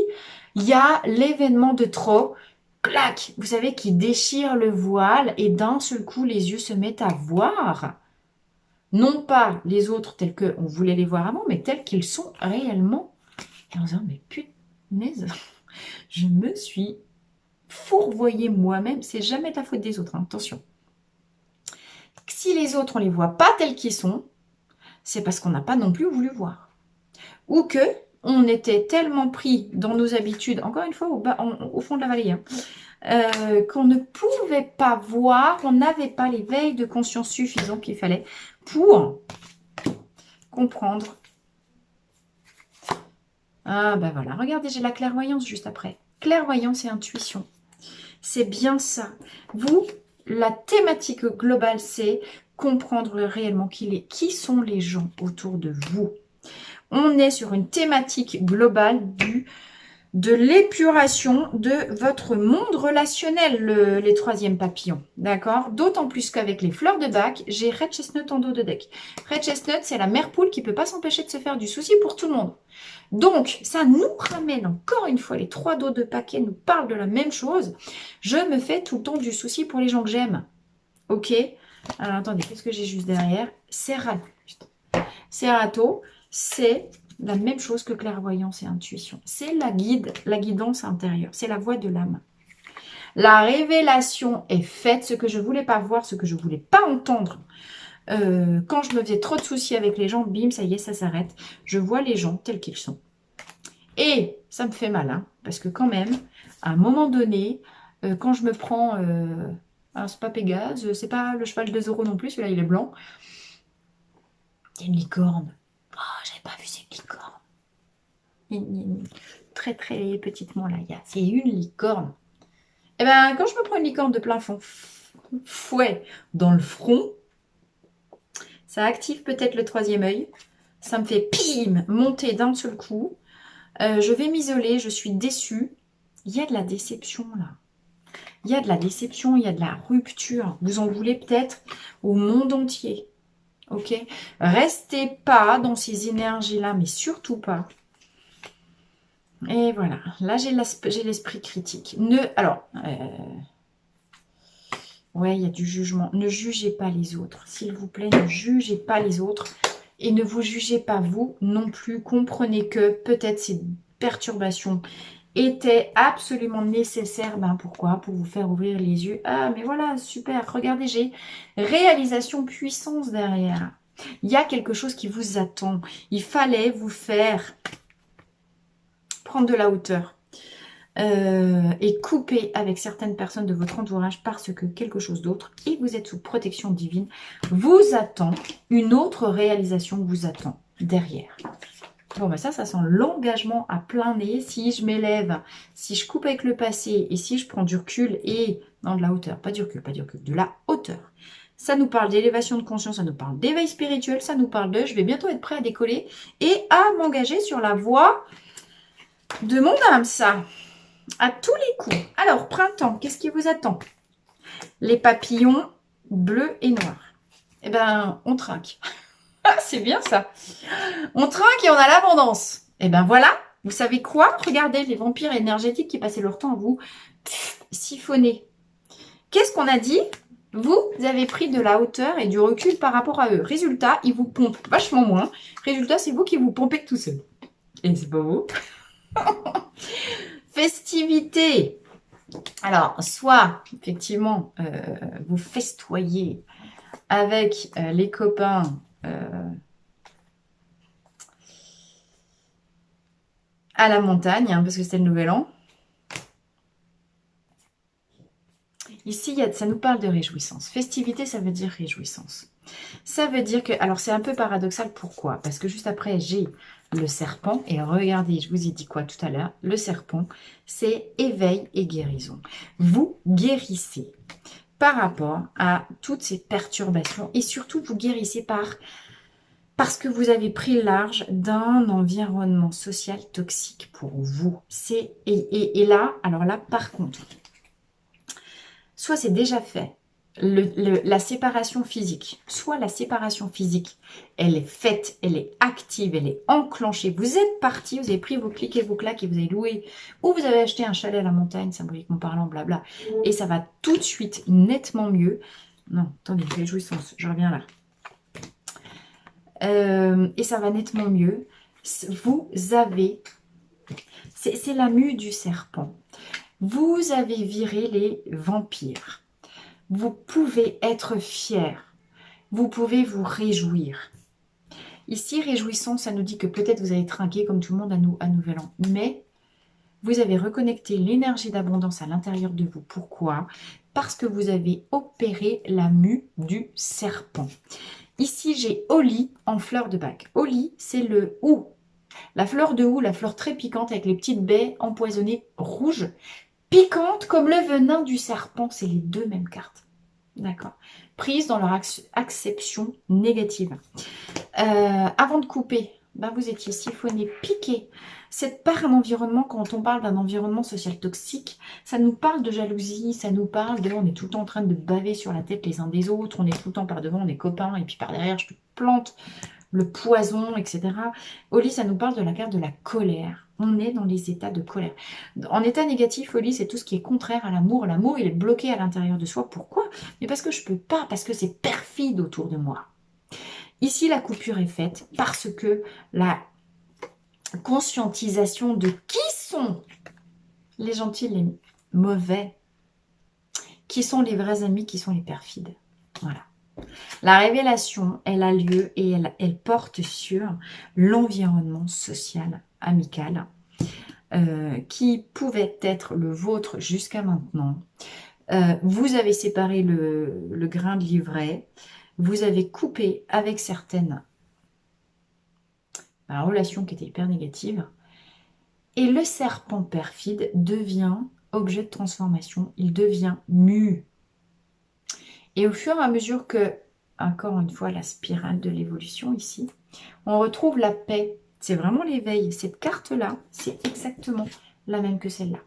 il y a l'événement de trop... Clac, vous savez, qui déchire le voile et d'un seul coup, les yeux se mettent à voir. Non pas les autres tels qu'on voulait les voir avant, mais tels qu'ils sont réellement. Et en disant, mais punaise, je me suis fourvoyée moi-même. C'est jamais la faute des autres, hein, attention. Si les autres, on les voit pas tels qu'ils sont, c'est parce qu'on n'a pas non plus voulu voir. Ou que on était tellement pris dans nos habitudes, encore une fois, au fond de la vallée, hein, qu'on ne pouvait pas voir, on n'avait pas l'éveil de conscience suffisant qu'il fallait pour comprendre. Ah ben voilà, regardez, j'ai la clairvoyance juste après. Clairvoyance et intuition. C'est bien ça. Vous, la thématique globale, c'est comprendre réellement qui sont les gens autour de vous. On est sur une thématique globale de l'épuration de votre monde relationnel, les 3e papillons. D'accord? D'autant plus qu'avec les fleurs de bac, j'ai Red Chestnut en dos de deck. Red Chestnut, c'est la mère poule qui ne peut pas s'empêcher de se faire du souci pour tout le monde. Donc, ça nous ramène encore une fois, les 3 dos de paquet nous parlent de la même chose. Je me fais tout le temps du souci pour les gens que j'aime. Ok? Alors, attendez, qu'est-ce que j'ai juste derrière? Serato, c'est la même chose que clairvoyance et intuition. C'est la guidance intérieure. C'est la voix de l'âme. La révélation est faite. Ce que je ne voulais pas voir, ce que je ne voulais pas entendre. Quand je me faisais trop de soucis avec les gens, bim, ça y est, ça s'arrête. Je vois les gens tels qu'ils sont. Et ça me fait mal, hein, parce que quand même, à un moment donné, quand je me prends... alors, c'est pas Pégase, c'est pas le cheval de Zorro non plus, celui-là, il est blanc. Il y a une licorne. Oh, j'avais pas vu cette licorne. Très très petitement là, c'est une licorne. Et ben quand je me prends une licorne de plein fond, fouet dans le front, Ça active peut-être le troisième œil. Ça me fait pim, monter d'un seul coup. Je vais m'isoler, je suis déçue. Il y a de la déception là. Il y a de la déception, il y a de la rupture. Vous en voulez peut-être au monde entier. Ok? Restez pas dans ces énergies-là, mais surtout pas. Et voilà. Là, j'ai l'esprit critique. Alors, ouais, il y a du jugement. Ne jugez pas les autres. S'il vous plaît, ne jugez pas les autres. Et ne vous jugez pas vous non plus. Comprenez que peut-être ces perturbations étaient absolument nécessaires. Ben pourquoi? Pour vous faire ouvrir les yeux. Ah, mais voilà, super. Regardez, j'ai réalisation puissance derrière. Il y a quelque chose qui vous attend. Il fallait vous faire prendre de la hauteur. Et couper avec certaines personnes de votre entourage parce que quelque chose d'autre, et vous êtes sous protection divine, vous attend, une autre réalisation vous attend derrière. Bon, ben ça sent l'engagement à plein nez. Si je m'élève, si je coupe avec le passé, et si je prends du recul et... Non, de la hauteur, pas du recul, de la hauteur. Ça nous parle d'élévation de conscience, ça nous parle d'éveil spirituel, ça nous parle de... Je vais bientôt être prêt à décoller et à m'engager sur la voie de mon âme, ça. À tous les coups. Alors, printemps, qu'est-ce qui vous attend? Les papillons bleus et noirs. Eh ben, on trinque. Ah, c'est bien ça. On trinque et on a l'abondance. Eh ben voilà, vous savez quoi? Regardez les vampires énergétiques qui passaient leur temps à vous siphonner. Qu'est-ce qu'on a dit? Vous avez pris de la hauteur et du recul par rapport à eux. Résultat, ils vous pompent vachement moins. Résultat, c'est vous qui vous pompez tout seul. Et c'est pas vous. Festivité. Alors, soit, effectivement, vous festoyez avec les copains à la montagne, hein, parce que c'était le nouvel an. Ici, ça nous parle de réjouissance. Festivité, ça veut dire réjouissance. Ça veut dire que... Alors, c'est un peu paradoxal. Pourquoi? Parce que juste après, j'ai le serpent. Et regardez, je vous ai dit quoi tout à l'heure? Le serpent, c'est éveil et guérison. Vous guérissez par rapport à toutes ces perturbations. Et surtout, vous guérissez parce que vous avez pris le large d'un environnement social toxique pour vous. Et là, alors là, par contre, soit c'est déjà fait, la séparation physique, soit la séparation physique, elle est faite, elle est active, elle est enclenchée. Vous êtes parti, vous avez pris vos clics et vos claques et vous avez loué, ou vous avez acheté un chalet à la montagne, symboliquement parlant, blabla, et ça va tout de suite nettement mieux. Non, attendez, réjouissance, je reviens là. Et ça va nettement mieux. Vous avez, c'est la mue du serpent. Vous avez viré les vampires. Vous pouvez être fier. Vous pouvez vous réjouir. Ici, réjouissant, ça nous dit que peut-être vous avez trinqué comme tout le monde à Nouvel An. Mais vous avez reconnecté l'énergie d'abondance à l'intérieur de vous. Pourquoi? Parce que vous avez opéré la mue du serpent. Ici, j'ai Oli en fleur de bac. Oli, c'est le hou. La fleur de hou, la fleur très piquante avec les petites baies empoisonnées rouges. Piquante comme le venin du serpent. C'est les deux mêmes cartes. D'accord. Prises dans leur acception négative. Avant de couper, ben vous étiez siphonné, piqué. C'est par un environnement, quand on parle d'un environnement social toxique, ça nous parle de jalousie, ça nous parle de on est tout le temps en train de baver sur la tête les uns des autres, on est tout le temps par devant, on est copains, et puis par derrière, je te plante le poison, etc. Au lit, ça nous parle de la carte de la colère. On est dans les états de colère. En état négatif, au lit, c'est tout ce qui est contraire à l'amour. L'amour, il est bloqué à l'intérieur de soi. Pourquoi? Mais parce que je ne peux pas, parce que c'est perfide autour de moi. Ici, la coupure est faite parce que la conscientisation de qui sont les gentils, les mauvais, qui sont les vrais amis, qui sont les perfides. Voilà. La révélation, elle a lieu et elle porte sur l'environnement social, amical, qui pouvait être le vôtre jusqu'à maintenant. Vous avez séparé le grain de l'ivraie, vous avez coupé avec certaines relations qui étaient hyper négatives, et le serpent perfide devient objet de transformation, il devient mu. Et au fur et à mesure que encore une fois la spirale de l'évolution ici. On retrouve la paix. C'est vraiment l'éveil. Cette carte-là, c'est exactement la même que celle-là.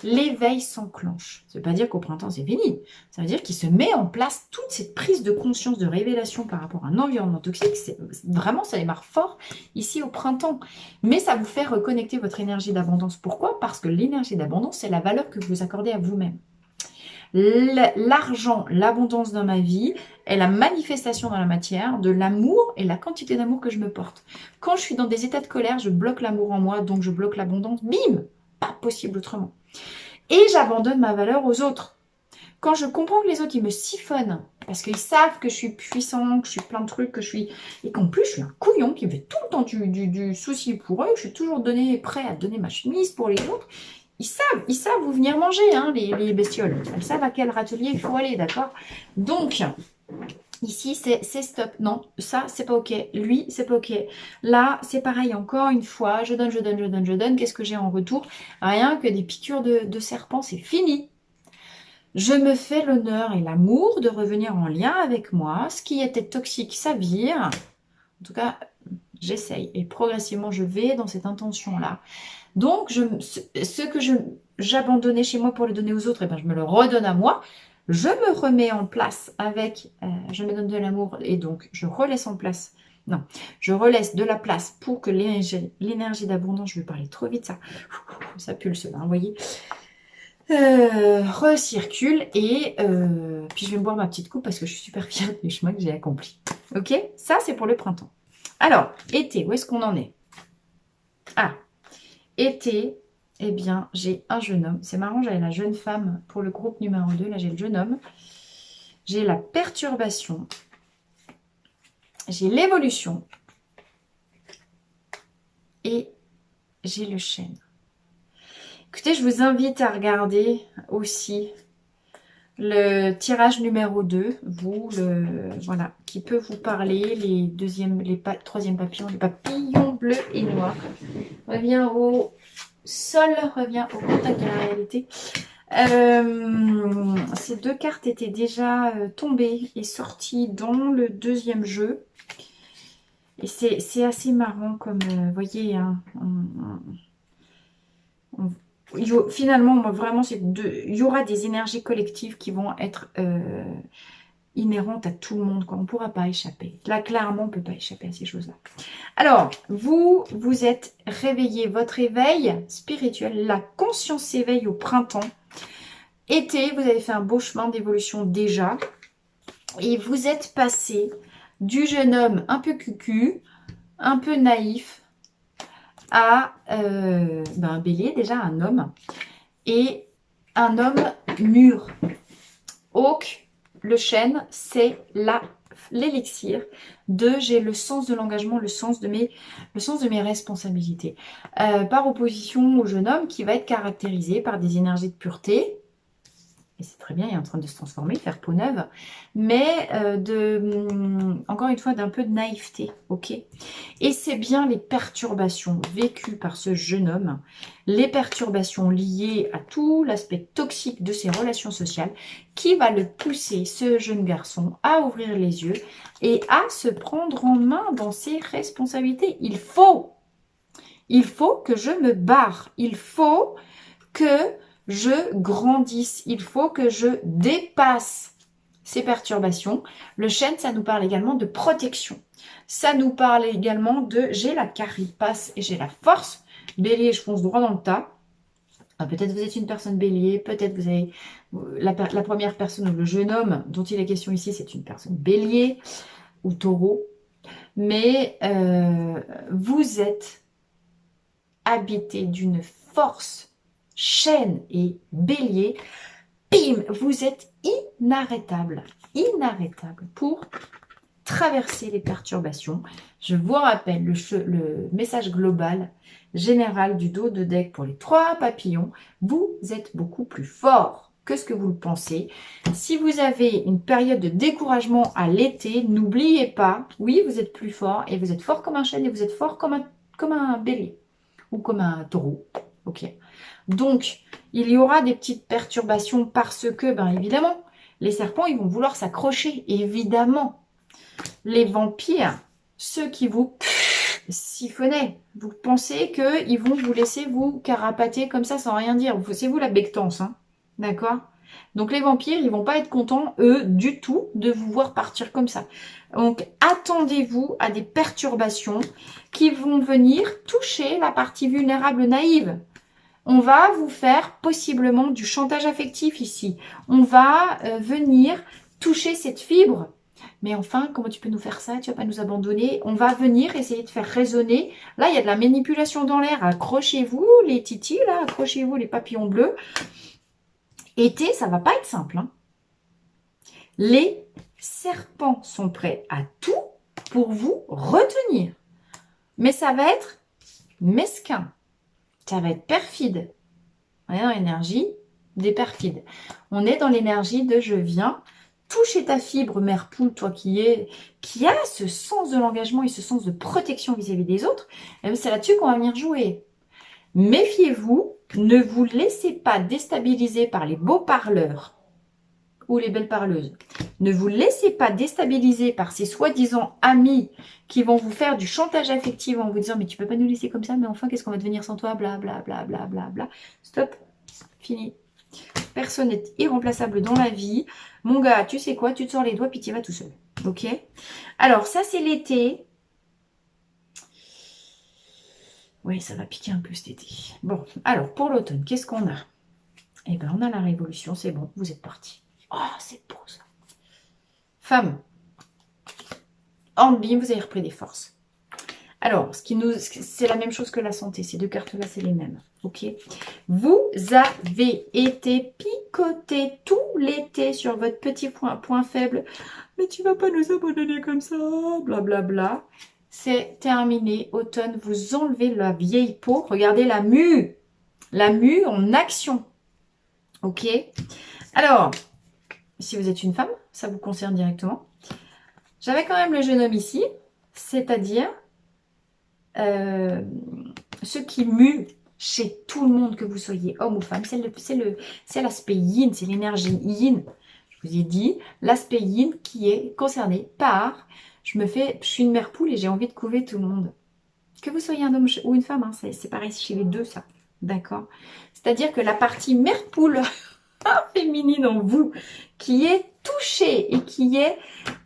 L'éveil s'enclenche. Ça ne veut pas dire qu'au printemps, c'est fini. Ça veut dire qu'il se met en place toute cette prise de conscience, de révélation par rapport à un environnement toxique. Vraiment, ça démarre fort ici au printemps. Mais ça vous fait reconnecter votre énergie d'abondance. Pourquoi? Parce que l'énergie d'abondance, c'est la valeur que vous accordez à vous-même. L'argent, l'abondance dans ma vie est la manifestation dans la matière de l'amour et la quantité d'amour que je me porte. Quand je suis dans des états de colère, je bloque l'amour en moi, donc je bloque l'abondance. Bim! Pas possible autrement. Et j'abandonne ma valeur aux autres. Quand je comprends que les autres, ils me siphonnent, parce qu'ils savent que je suis puissant, que je suis plein de trucs, que je suis... Et qu'en plus, je suis un couillon qui me fait tout le temps du souci pour eux, que je suis toujours prêt à donner ma chemise pour les autres. Ils savent où venir manger, hein, les bestioles. Elles savent à quel râtelier il faut aller, d'accord? Donc, ici, c'est stop. Non, ça, c'est pas OK. Lui, c'est pas OK. Là, c'est pareil, encore une fois. Je donne, je donne, je donne, je donne. Qu'est-ce que j'ai en retour? Rien que des piqûres de serpent, c'est fini. Je me fais l'honneur et l'amour de revenir en lien avec moi. Ce qui était toxique, ça vire. En tout cas, j'essaye. Et progressivement, je vais dans cette intention-là. Donc, ce que j'abandonnais chez moi pour le donner aux autres, eh ben, je me le redonne à moi. Je me remets en place avec, je me donne de l'amour et donc je relaisse en place. Non, je relaisse de la place pour que l'énergie d'abondance, je vais parler trop vite, ça pulse là, vous voyez, recircule et puis je vais me boire ma petite coupe parce que je suis super fière du chemin que j'ai accompli. Ok, ça c'est pour le printemps. Alors, été, où est-ce qu'on en est? Ah, été, eh bien, j'ai un jeune homme. C'est marrant, j'avais la jeune femme pour le groupe numéro 2. Là, j'ai le jeune homme. J'ai la perturbation. J'ai l'évolution. Et j'ai le chêne. Écoutez, je vous invite à regarder aussi le tirage numéro 2. Voilà, qui peut vous parler. Les troisième papillons, les papillons bleus et noirs. Reviens au sol, reviens au contact de la réalité. Ces deux cartes étaient déjà tombées et sorties dans le deuxième jeu. Et c'est assez marrant comme, vous voyez, hein, finalement, moi, vraiment, il y aura des énergies collectives qui vont être inhérentes à tout le monde, quoi. On ne pourra pas échapper. Là, clairement, on ne peut pas échapper à ces choses-là. Alors, vous êtes réveillé, votre éveil spirituel, la conscience s'éveille au printemps. Été, vous avez fait un beau chemin d'évolution déjà. Et vous êtes passé du jeune homme un peu cucu, un peu naïf, à un bélier, déjà un homme. Et un homme mûr. Oak, le chêne, c'est l'élixir de j'ai le sens de l'engagement, le sens de mes responsabilités. Par opposition au jeune homme qui va être caractérisé par des énergies de pureté. Et c'est très bien, il est en train de se transformer, faire peau neuve, mais encore une fois, d'un peu de naïveté, ok? Et c'est bien les perturbations vécues par ce jeune homme, les perturbations liées à tout l'aspect toxique de ses relations sociales, qui va le pousser, ce jeune garçon, à ouvrir les yeux et à se prendre en main dans ses responsabilités. Il faut que je me barre, il faut que je grandisse, il faut que je dépasse ces perturbations. Le chêne, ça nous parle également de protection. Ça nous parle également de j'ai la carapace et j'ai la force. Bélier, je fonce droit dans le tas. Peut-être vous êtes une personne bélier, peut-être vous avez la première personne ou le jeune homme dont il est question ici, c'est une personne bélier ou taureau. Mais vous êtes habité d'une force chêne et bélier, bim, vous êtes inarrêtable pour traverser les perturbations. Je vous rappelle le message global, général du dos de deck pour les 3 papillons. Vous êtes beaucoup plus fort que ce que vous le pensez. Si vous avez une période de découragement à l'été, n'oubliez pas, oui, vous êtes plus fort et vous êtes fort comme un chêne et vous êtes fort comme un bélier ou comme un taureau. Ok. Donc, il y aura des petites perturbations parce que, bien évidemment, les serpents, ils vont vouloir s'accrocher, évidemment. les vampires, ceux qui vous siphonnaient. Vous pensez qu'ils vont vous laisser vous carapater comme ça sans rien dire. C'est vous la bectance, hein. D'accord? Donc les vampires, ils vont pas être contents, eux, du tout, de vous voir partir comme ça. Donc attendez-vous à des perturbations qui vont venir toucher la partie vulnérable naïve. On va vous faire possiblement du chantage affectif ici. On va venir toucher cette fibre. Mais enfin, comment tu peux nous faire ça? Tu vas pas nous abandonner? On va venir essayer de faire résonner. Là, il y a de la manipulation dans l'air. Accrochez-vous les titis, là. Accrochez-vous les papillons bleus. Été, ça va pas être simple, hein. Les serpents sont prêts à tout pour vous retenir. Mais ça va être mesquin. Ça va être perfide. On est dans l'énergie des perfides. On est dans l'énergie de je viens toucher ta fibre mère poule, toi qui a ce sens de l'engagement et ce sens de protection vis-à-vis des autres. C'est là-dessus qu'on va venir jouer. Méfiez-vous, ne vous laissez pas déstabiliser par les beaux parleurs ou les belles parleuses. Ne vous laissez pas déstabiliser par ces soi-disant amis qui vont vous faire du chantage affectif en vous disant mais tu peux pas nous laisser comme ça, mais enfin qu'est-ce qu'on va devenir sans toi, bla bla bla bla bla bla. Stop, fini. Personne n'est irremplaçable dans la vie. Mon gars, tu sais quoi, tu te sors les doigts puis tu y vas tout seul. Ok? Alors ça c'est l'été. Oui, ça va piquer un peu cet été. Bon, alors pour l'automne, qu'est-ce qu'on a? Eh bien, on a la révolution, c'est bon, vous êtes partis. Oh, c'est beau ça. Femme, en bim, vous avez repris des forces. Alors, c'est la même chose que la santé. Ces deux cartes-là, c'est les mêmes. Ok. Vous avez été picoté tout l'été sur votre petit point faible. Mais tu vas pas nous abandonner comme ça, blablabla. Bla, bla. C'est terminé. Automne, vous enlevez la vieille peau. Regardez la mue. La mue en action. Ok. Alors, si vous êtes une femme, ça vous concerne directement. J'avais quand même le jeune homme ici, c'est-à-dire ce qui mue chez tout le monde, que vous soyez homme ou femme, c'est l'aspect yin, c'est l'énergie yin. Je vous ai dit, l'aspect yin qui est concerné par je suis une mère poule et j'ai envie de couver tout le monde. Que vous soyez un homme ou une femme, hein, c'est pareil chez les deux, ça. D'accord? C'est-à-dire que la partie mère poule féminine en vous qui est touchée et qui est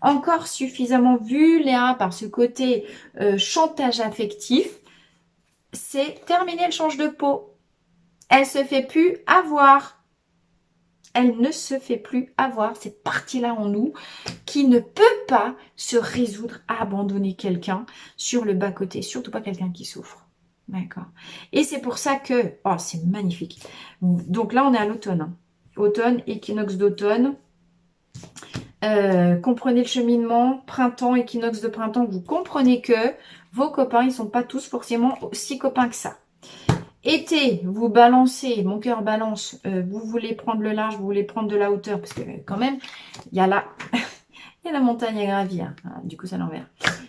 encore suffisamment vulnérable par ce côté chantage affectif, c'est terminé, elle change de peau. Elle se fait plus avoir. Elle ne se fait plus avoir, cette partie-là en nous qui ne peut pas se résoudre à abandonner quelqu'un sur le bas-côté, surtout pas quelqu'un qui souffre. D'accord. Et c'est pour ça que, oh, c'est magnifique. Donc là, on est à l'automne. Hein. Automne, équinoxe d'automne. Comprenez le cheminement, printemps, équinoxe de printemps. Vous comprenez que vos copains, ils sont pas tous forcément aussi copains que ça. Été, vous balancez, mon cœur balance, vous voulez prendre le large, vous voulez prendre de la hauteur, parce que quand même, il y a la montagne à gravir, hein, du coup c'est l'envers.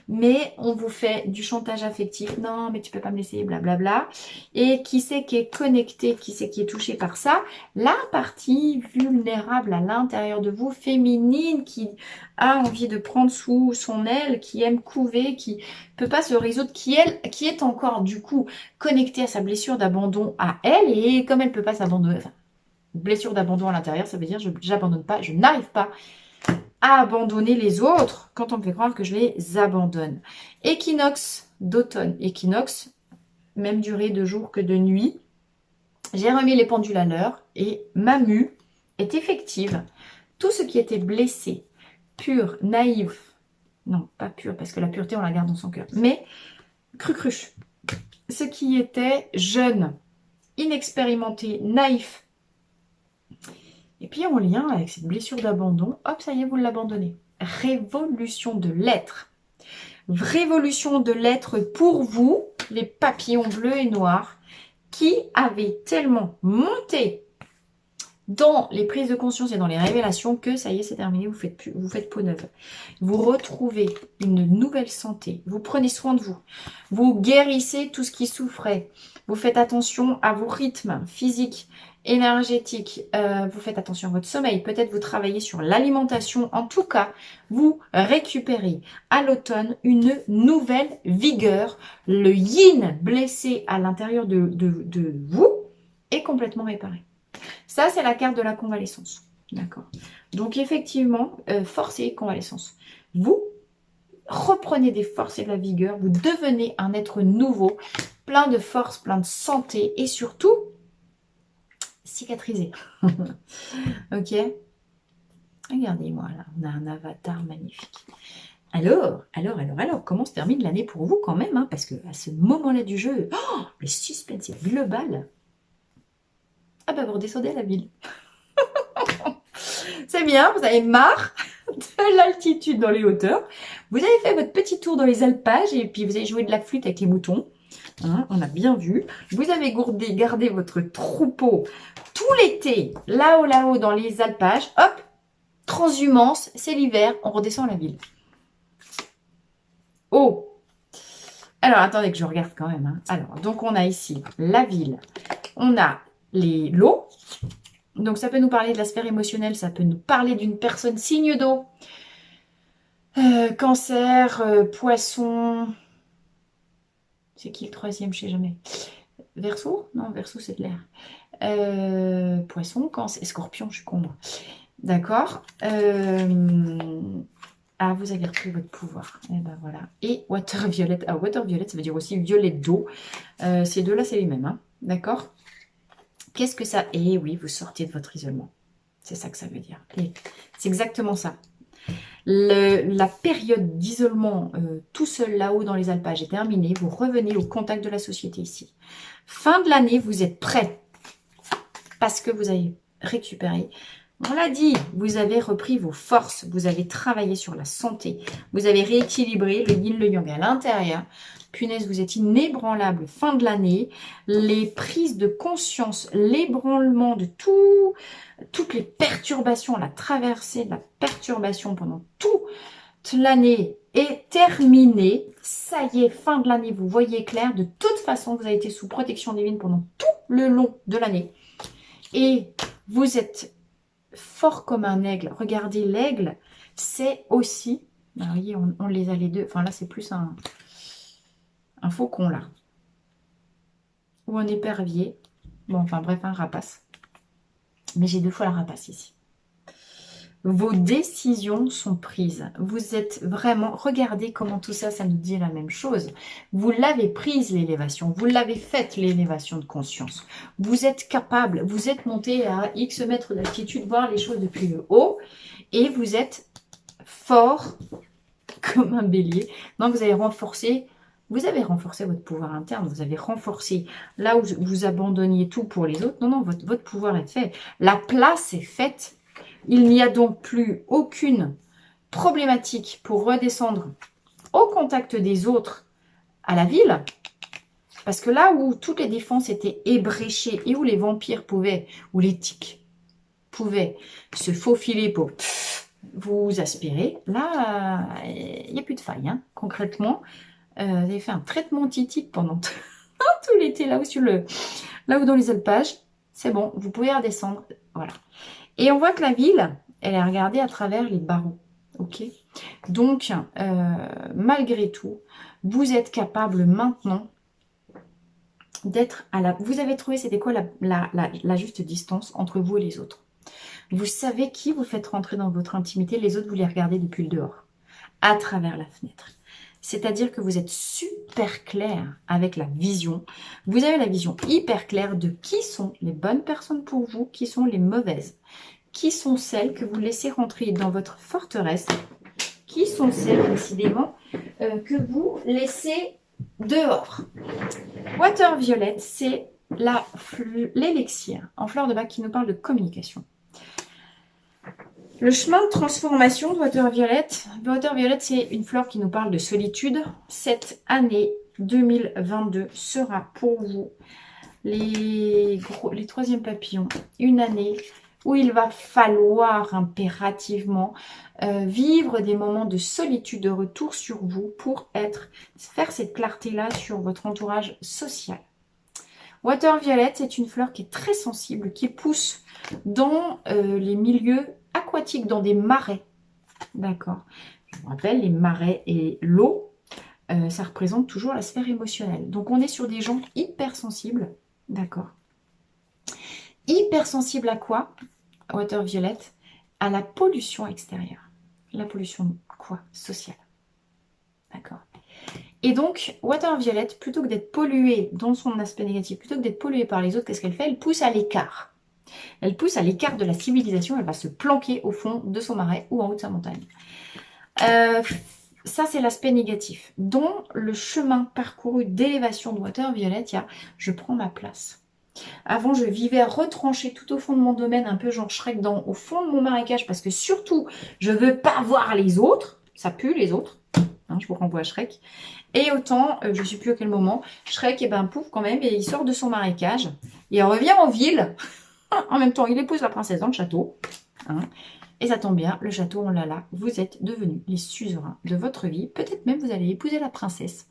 Mais on vous fait du chantage affectif, non mais tu peux pas me laisser, blablabla. Et qui c'est qui est connecté, qui c'est qui est touché par ça? La partie vulnérable à l'intérieur de vous, féminine, qui a envie de prendre sous son aile, qui aime couver, qui peut pas se résoudre, qui est encore du coup connectée à sa blessure d'abandon à elle, et comme elle peut pas s'abandonner, enfin, blessure d'abandon à l'intérieur, ça veut dire j'abandonne pas, je n'arrive pas à abandonner les autres quand on me fait croire que je les abandonne. Équinoxe d'automne, équinoxe, même durée de jour que de nuit. J'ai remis les pendules à l'heure et ma mue est effective. Tout ce qui était blessé, pur, naïf, non pas pur parce que la pureté on la garde dans son cœur, mais cruche, ce qui était jeune, inexpérimenté, naïf, et puis en lien avec cette blessure d'abandon, hop, ça y est, vous l'abandonnez. Révolution de l'être. Révolution de l'être pour vous, les papillons bleus et noirs, qui avaient tellement monté dans les prises de conscience et dans les révélations que ça y est, c'est terminé, vous faites peau neuve. Vous retrouvez une nouvelle santé. Vous prenez soin de vous. Vous guérissez tout ce qui souffrait. Vous faites attention à vos rythmes physiques, énergétiques. Vous faites attention à votre sommeil. Peut-être vous travaillez sur l'alimentation. En tout cas, vous récupérez à l'automne une nouvelle vigueur. Le yin blessé à l'intérieur de vous est complètement réparé. Ça, c'est la carte de la convalescence. D'accord. Donc, effectivement, force et convalescence. Vous reprenez des forces et de la vigueur. Vous devenez un être nouveau, plein de force, plein de santé et surtout, cicatrisé. Ok. Regardez-moi, là, on a un avatar magnifique. Alors, comment se termine l'année pour vous quand même, hein, parce que à ce moment-là du jeu, oh, le suspense est global. Ah bah, vous redescendez à la ville. C'est bien, vous avez marre de l'altitude dans les hauteurs. Vous avez fait votre petit tour dans les alpages et puis vous avez joué de la flûte avec les moutons. Hein, on a bien vu. Vous avez gardé votre troupeau tout l'été, là-haut, dans les alpages. Hop, transhumance, c'est l'hiver, on redescend à la ville. Oh! Alors, attendez que je regarde quand même. Hein. Alors, donc on a ici la ville, on a l'eau. Donc, ça peut nous parler de la sphère émotionnelle, ça peut nous parler d'une personne signe d'eau. Cancer, poisson. C'est qui le troisième? Je sais jamais. Verseau? Non, Verseau, c'est de l'air. Poisson, Cancer, Scorpion, je suis con, moi. D'accord. Ah, vous avez repris votre pouvoir. Et ben voilà. Et Water Violet. Ah, Water Violet, ça veut dire aussi violet d'eau. Ces deux-là, c'est les mêmes. Hein. D'accord. Qu'est-ce que ça... Eh oui, vous sortez de votre isolement. C'est ça que ça veut dire. Et c'est exactement ça. La période d'isolement tout seul là-haut dans les alpages est terminée. Vous revenez au contact de la société ici. Fin de l'année, vous êtes prêts parce que vous avez récupéré. On l'a dit, vous avez repris vos forces, vous avez travaillé sur la santé, vous avez rééquilibré le yin, le yang à l'intérieur. Punaise, vous êtes inébranlable fin de l'année. Les prises de conscience, l'ébranlement de toutes les perturbations, la traversée de la perturbation pendant toute l'année est terminée. Ça y est, fin de l'année, vous voyez clair. De toute façon, vous avez été sous protection divine pendant tout le long de l'année. Et vous êtes fort comme un aigle. Regardez, l'aigle, c'est aussi... Vous voyez, on les a les deux. Enfin, là, c'est plus un faucon, là. Ou un épervier. Bon, enfin, bref, un rapace. Mais j'ai deux fois la rapace ici. Vos décisions sont prises. Vous êtes vraiment... Regardez comment tout ça, ça nous dit la même chose. Vous l'avez prise, l'élévation. Vous l'avez faite, l'élévation de conscience. Vous êtes capable. Vous êtes monté à X mètres d'altitude, voir les choses depuis le haut. Et vous êtes fort comme un bélier. Non, vous avez renforcé votre pouvoir interne. Vous avez renforcé là où vous abandonniez tout pour les autres. Non, non, votre pouvoir est fait. La place est faite. Il n'y a donc plus aucune problématique pour redescendre au contact des autres à la ville. Parce que là où toutes les défenses étaient ébréchées et où les vampires pouvaient, ou les tiques pouvaient se faufiler pour vous aspirer, là, il n'y a plus de faille. Hein. Concrètement, vous avez fait un traitement titique pendant tout l'été, là où dans les alpages. C'est bon, vous pouvez redescendre. Voilà. Et on voit que la ville, elle est regardée à travers les barreaux. Ok. Donc, malgré tout, vous êtes capable maintenant d'être à la... Vous avez trouvé, c'était quoi la juste distance entre vous et les autres. Vous savez qui vous faites rentrer dans votre intimité. Les autres, vous les regardez depuis le dehors, à travers la fenêtre. C'est-à-dire que vous êtes super clair avec la vision. Vous avez la vision hyper claire de qui sont les bonnes personnes pour vous, qui sont les mauvaises. Qui sont celles que vous laissez rentrer dans votre forteresse. Qui sont celles, décidément, que vous laissez dehors. Water Violet, c'est l'élixir en fleur de bac qui nous parle de communication. Le chemin de transformation de Water Violet. Water Violet, c'est une fleur qui nous parle de solitude. Cette année 2022 sera pour vous les troisièmes papillons. Une année où il va falloir impérativement vivre des moments de solitude, de retour sur vous pour faire cette clarté-là sur votre entourage social. Water Violet, c'est une fleur qui est très sensible, qui pousse dans les milieux aquatiques, dans des marais. D'accord. Je vous rappelle, les marais et l'eau, ça représente toujours la sphère émotionnelle. Donc, on est sur des gens hypersensibles. D'accord. Hypersensibles à quoi, Water Violet? À la pollution extérieure. La pollution quoi? Sociale. D'accord. Et donc, Water Violet, plutôt que d'être polluée dans son aspect négatif, plutôt que d'être polluée par les autres, qu'est-ce qu'elle fait? Elle pousse à l'écart. Elle pousse à l'écart de la civilisation, elle va se planquer au fond de son marais ou en haut de sa montagne. Ça, c'est l'aspect négatif. Dans le chemin parcouru d'élévation de Water Violet, il y a « je prends ma place ». Avant, je vivais retranchée tout au fond de mon domaine, un peu genre Shrek au fond de mon marécage, parce que surtout, je ne veux pas voir les autres. Ça pue, les autres. Hein, je vous renvoie à Shrek. Et autant, je ne sais plus à quel moment, Shrek, et ben pouf quand même, et il sort de son marécage. Il revient en ville. En même temps, il épouse la princesse dans le château. Hein. Et ça tombe bien, le château, on l'a là. Vous êtes devenus les suzerains de votre vie. Peut-être même vous allez épouser la princesse.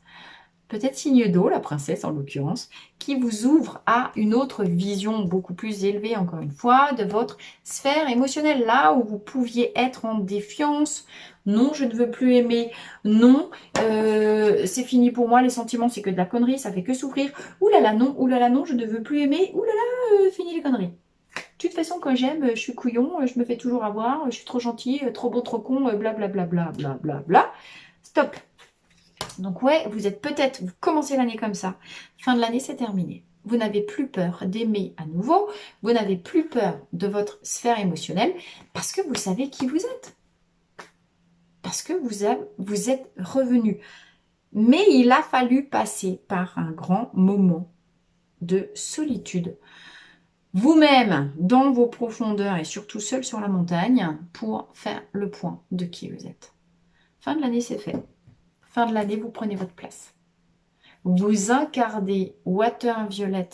Peut-être signe d'eau, la princesse en l'occurrence, qui vous ouvre à une autre vision beaucoup plus élevée, encore une fois, de votre sphère émotionnelle. Là où vous pouviez être en défiance. Non, je ne veux plus aimer. Non, c'est fini pour moi. Les sentiments, c'est que de la connerie, ça fait que souffrir. Ouh là là, non, je ne veux plus aimer. Ouh là là, fini les conneries. De toute façon, quand j'aime, je suis couillon, je me fais toujours avoir, je suis trop gentil, trop beau, trop con, blablabla, blablabla. Stop. Donc ouais, vous êtes peut-être, vous commencez l'année comme ça. Fin de l'année, c'est terminé. Vous n'avez plus peur d'aimer à nouveau. Vous n'avez plus peur de votre sphère émotionnelle parce que vous savez qui vous êtes. Parce que vous êtes revenu. Mais il a fallu passer par un grand moment de solitude. Vous-même, dans vos profondeurs et surtout seul sur la montagne, pour faire le point de qui vous êtes. Fin de l'année, c'est fait. Fin de l'année, vous prenez votre place. Vous incarnez Water Violet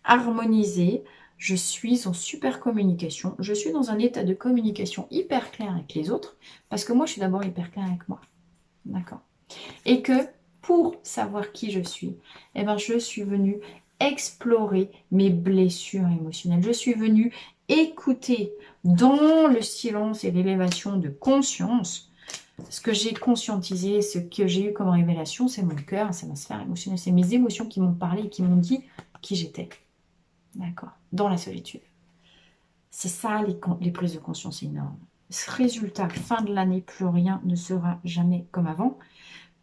harmonisé. Je suis en super communication. Je suis dans un état de communication hyper clair avec les autres. Parce que moi, je suis d'abord hyper clair avec moi. D'accord. Et que pour savoir qui je suis, eh ben, je suis venue explorer mes blessures émotionnelles. Je suis venue écouter dans le silence et l'élévation de conscience ce que j'ai conscientisé, ce que j'ai eu comme révélation, c'est mon cœur, c'est ma sphère émotionnelle, c'est mes émotions qui m'ont parlé et qui m'ont dit qui j'étais. D'accord. Dans la solitude. C'est ça les prises de conscience énormes. Ce résultat, fin de l'année, plus rien ne sera jamais comme avant.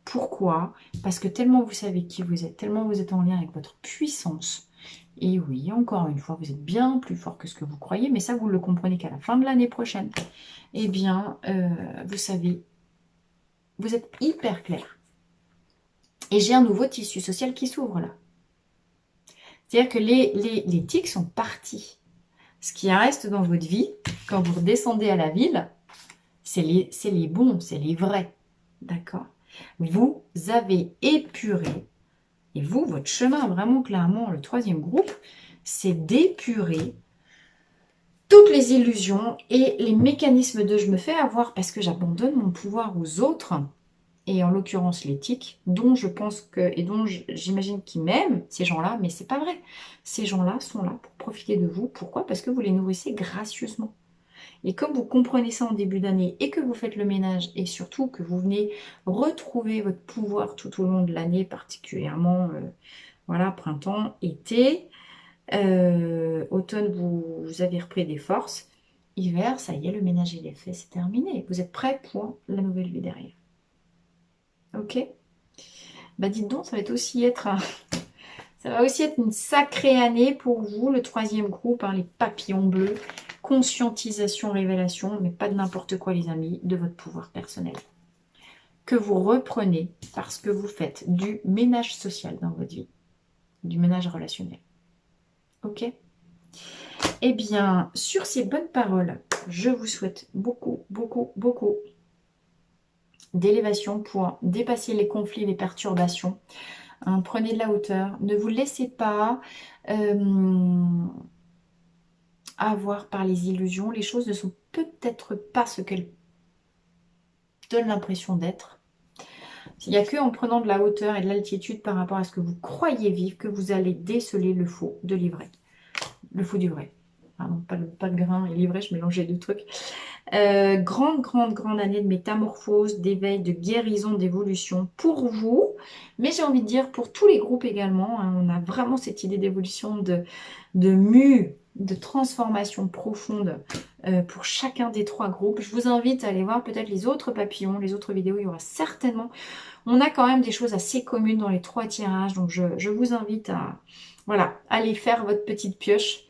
Pourquoi? Parce que tellement vous savez qui vous êtes, tellement vous êtes en lien avec votre puissance. Et oui, encore une fois, vous êtes bien plus fort que ce que vous croyez, mais ça, vous le comprenez qu'à la fin de l'année prochaine. Eh bien, vous savez, vous êtes hyper clair. Et j'ai un nouveau tissu social qui s'ouvre là. C'est-à-dire que les tics sont partis. Ce qui reste dans votre vie, quand vous redescendez à la ville, c'est les bons, c'est les vrais. D'accord? Vous avez épuré, et vous, votre chemin, vraiment clairement, le troisième groupe, c'est d'épurer toutes les illusions et les mécanismes de je me fais avoir parce que j'abandonne mon pouvoir aux autres, et en l'occurrence l'éthique, dont je pense que, et dont j'imagine qu'ils m'aiment, ces gens-là, mais c'est pas vrai. Ces gens-là sont là pour profiter de vous. Pourquoi? Parce que vous les nourrissez gracieusement. Et comme vous comprenez ça en début d'année et que vous faites le ménage et surtout que vous venez retrouver votre pouvoir tout au long de l'année, particulièrement voilà, printemps, été, automne, vous avez repris des forces, hiver, ça y est, le ménage il est fait, c'est terminé. Vous êtes prêts pour la nouvelle vie derrière. Ok? Bah dites donc, ça va aussi être une sacrée année pour vous, le troisième groupe, hein, les papillons bleus. Conscientisation, révélation, mais pas de n'importe quoi les amis, de votre pouvoir personnel. Que vous reprenez parce que vous faites du ménage social dans votre vie. Du ménage relationnel. Ok? Eh bien, sur ces bonnes paroles, je vous souhaite beaucoup, beaucoup, beaucoup d'élévation pour dépasser les conflits, les perturbations. Hein, prenez de la hauteur. Ne vous laissez pas avoir par les illusions. Les choses ne sont peut-être pas ce qu'elles donnent l'impression d'être. Il n'y a qu'en prenant de la hauteur et de l'altitude par rapport à ce que vous croyez vivre que vous allez déceler le faux de l'ivraie. Le faux du vrai. Pardon, pas le grain et l'ivraie, je mélangeais deux trucs. Grande année de métamorphose, d'éveil, de guérison, d'évolution pour vous. Mais j'ai envie de dire pour tous les groupes également. Hein, on a vraiment cette idée d'évolution, de mue, de transformation profonde pour chacun des 3 groupes. Je vous invite à aller voir peut-être les autres papillons, les autres vidéos. Il y aura certainement... On a quand même des choses assez communes dans les 3 tirages. Donc je vous invite à voilà, aller faire votre petite pioche.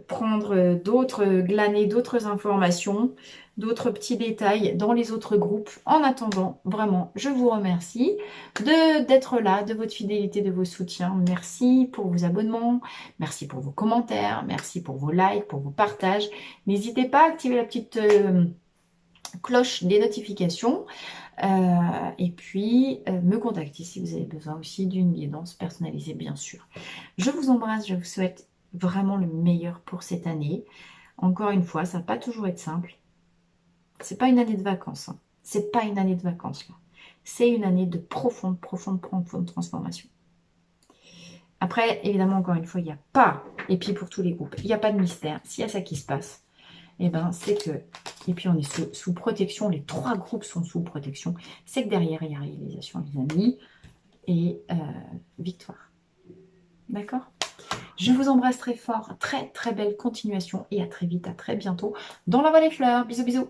Prendre d'autres, glaner d'autres informations, d'autres petits détails dans les autres groupes. En attendant, vraiment, je vous remercie d'être là, de votre fidélité, de vos soutiens. Merci pour vos abonnements, merci pour vos commentaires, merci pour vos likes, pour vos partages. N'hésitez pas à activer la petite cloche des notifications. Et puis, me contacter si vous avez besoin aussi d'une guidance personnalisée, bien sûr. Je vous embrasse, je vous souhaite vraiment le meilleur pour cette année. Encore une fois, ça va pas toujours être simple. C'est pas une année de vacances. Hein. C'est pas une année de vacances, là. C'est une année de profonde transformation. Après, évidemment, encore une fois, il n'y a pas, et puis pour tous les groupes, il n'y a pas de mystère. S'il y a ça qui se passe, eh ben, c'est que, et puis on est sous protection, les 3 groupes sont sous protection, c'est que derrière, il y a réalisation, les amis, et victoire. D'accord? Je vous embrasse très fort, très belle continuation, et à très vite, à très bientôt, dans la Voie des Fleurs. Bisous, bisous!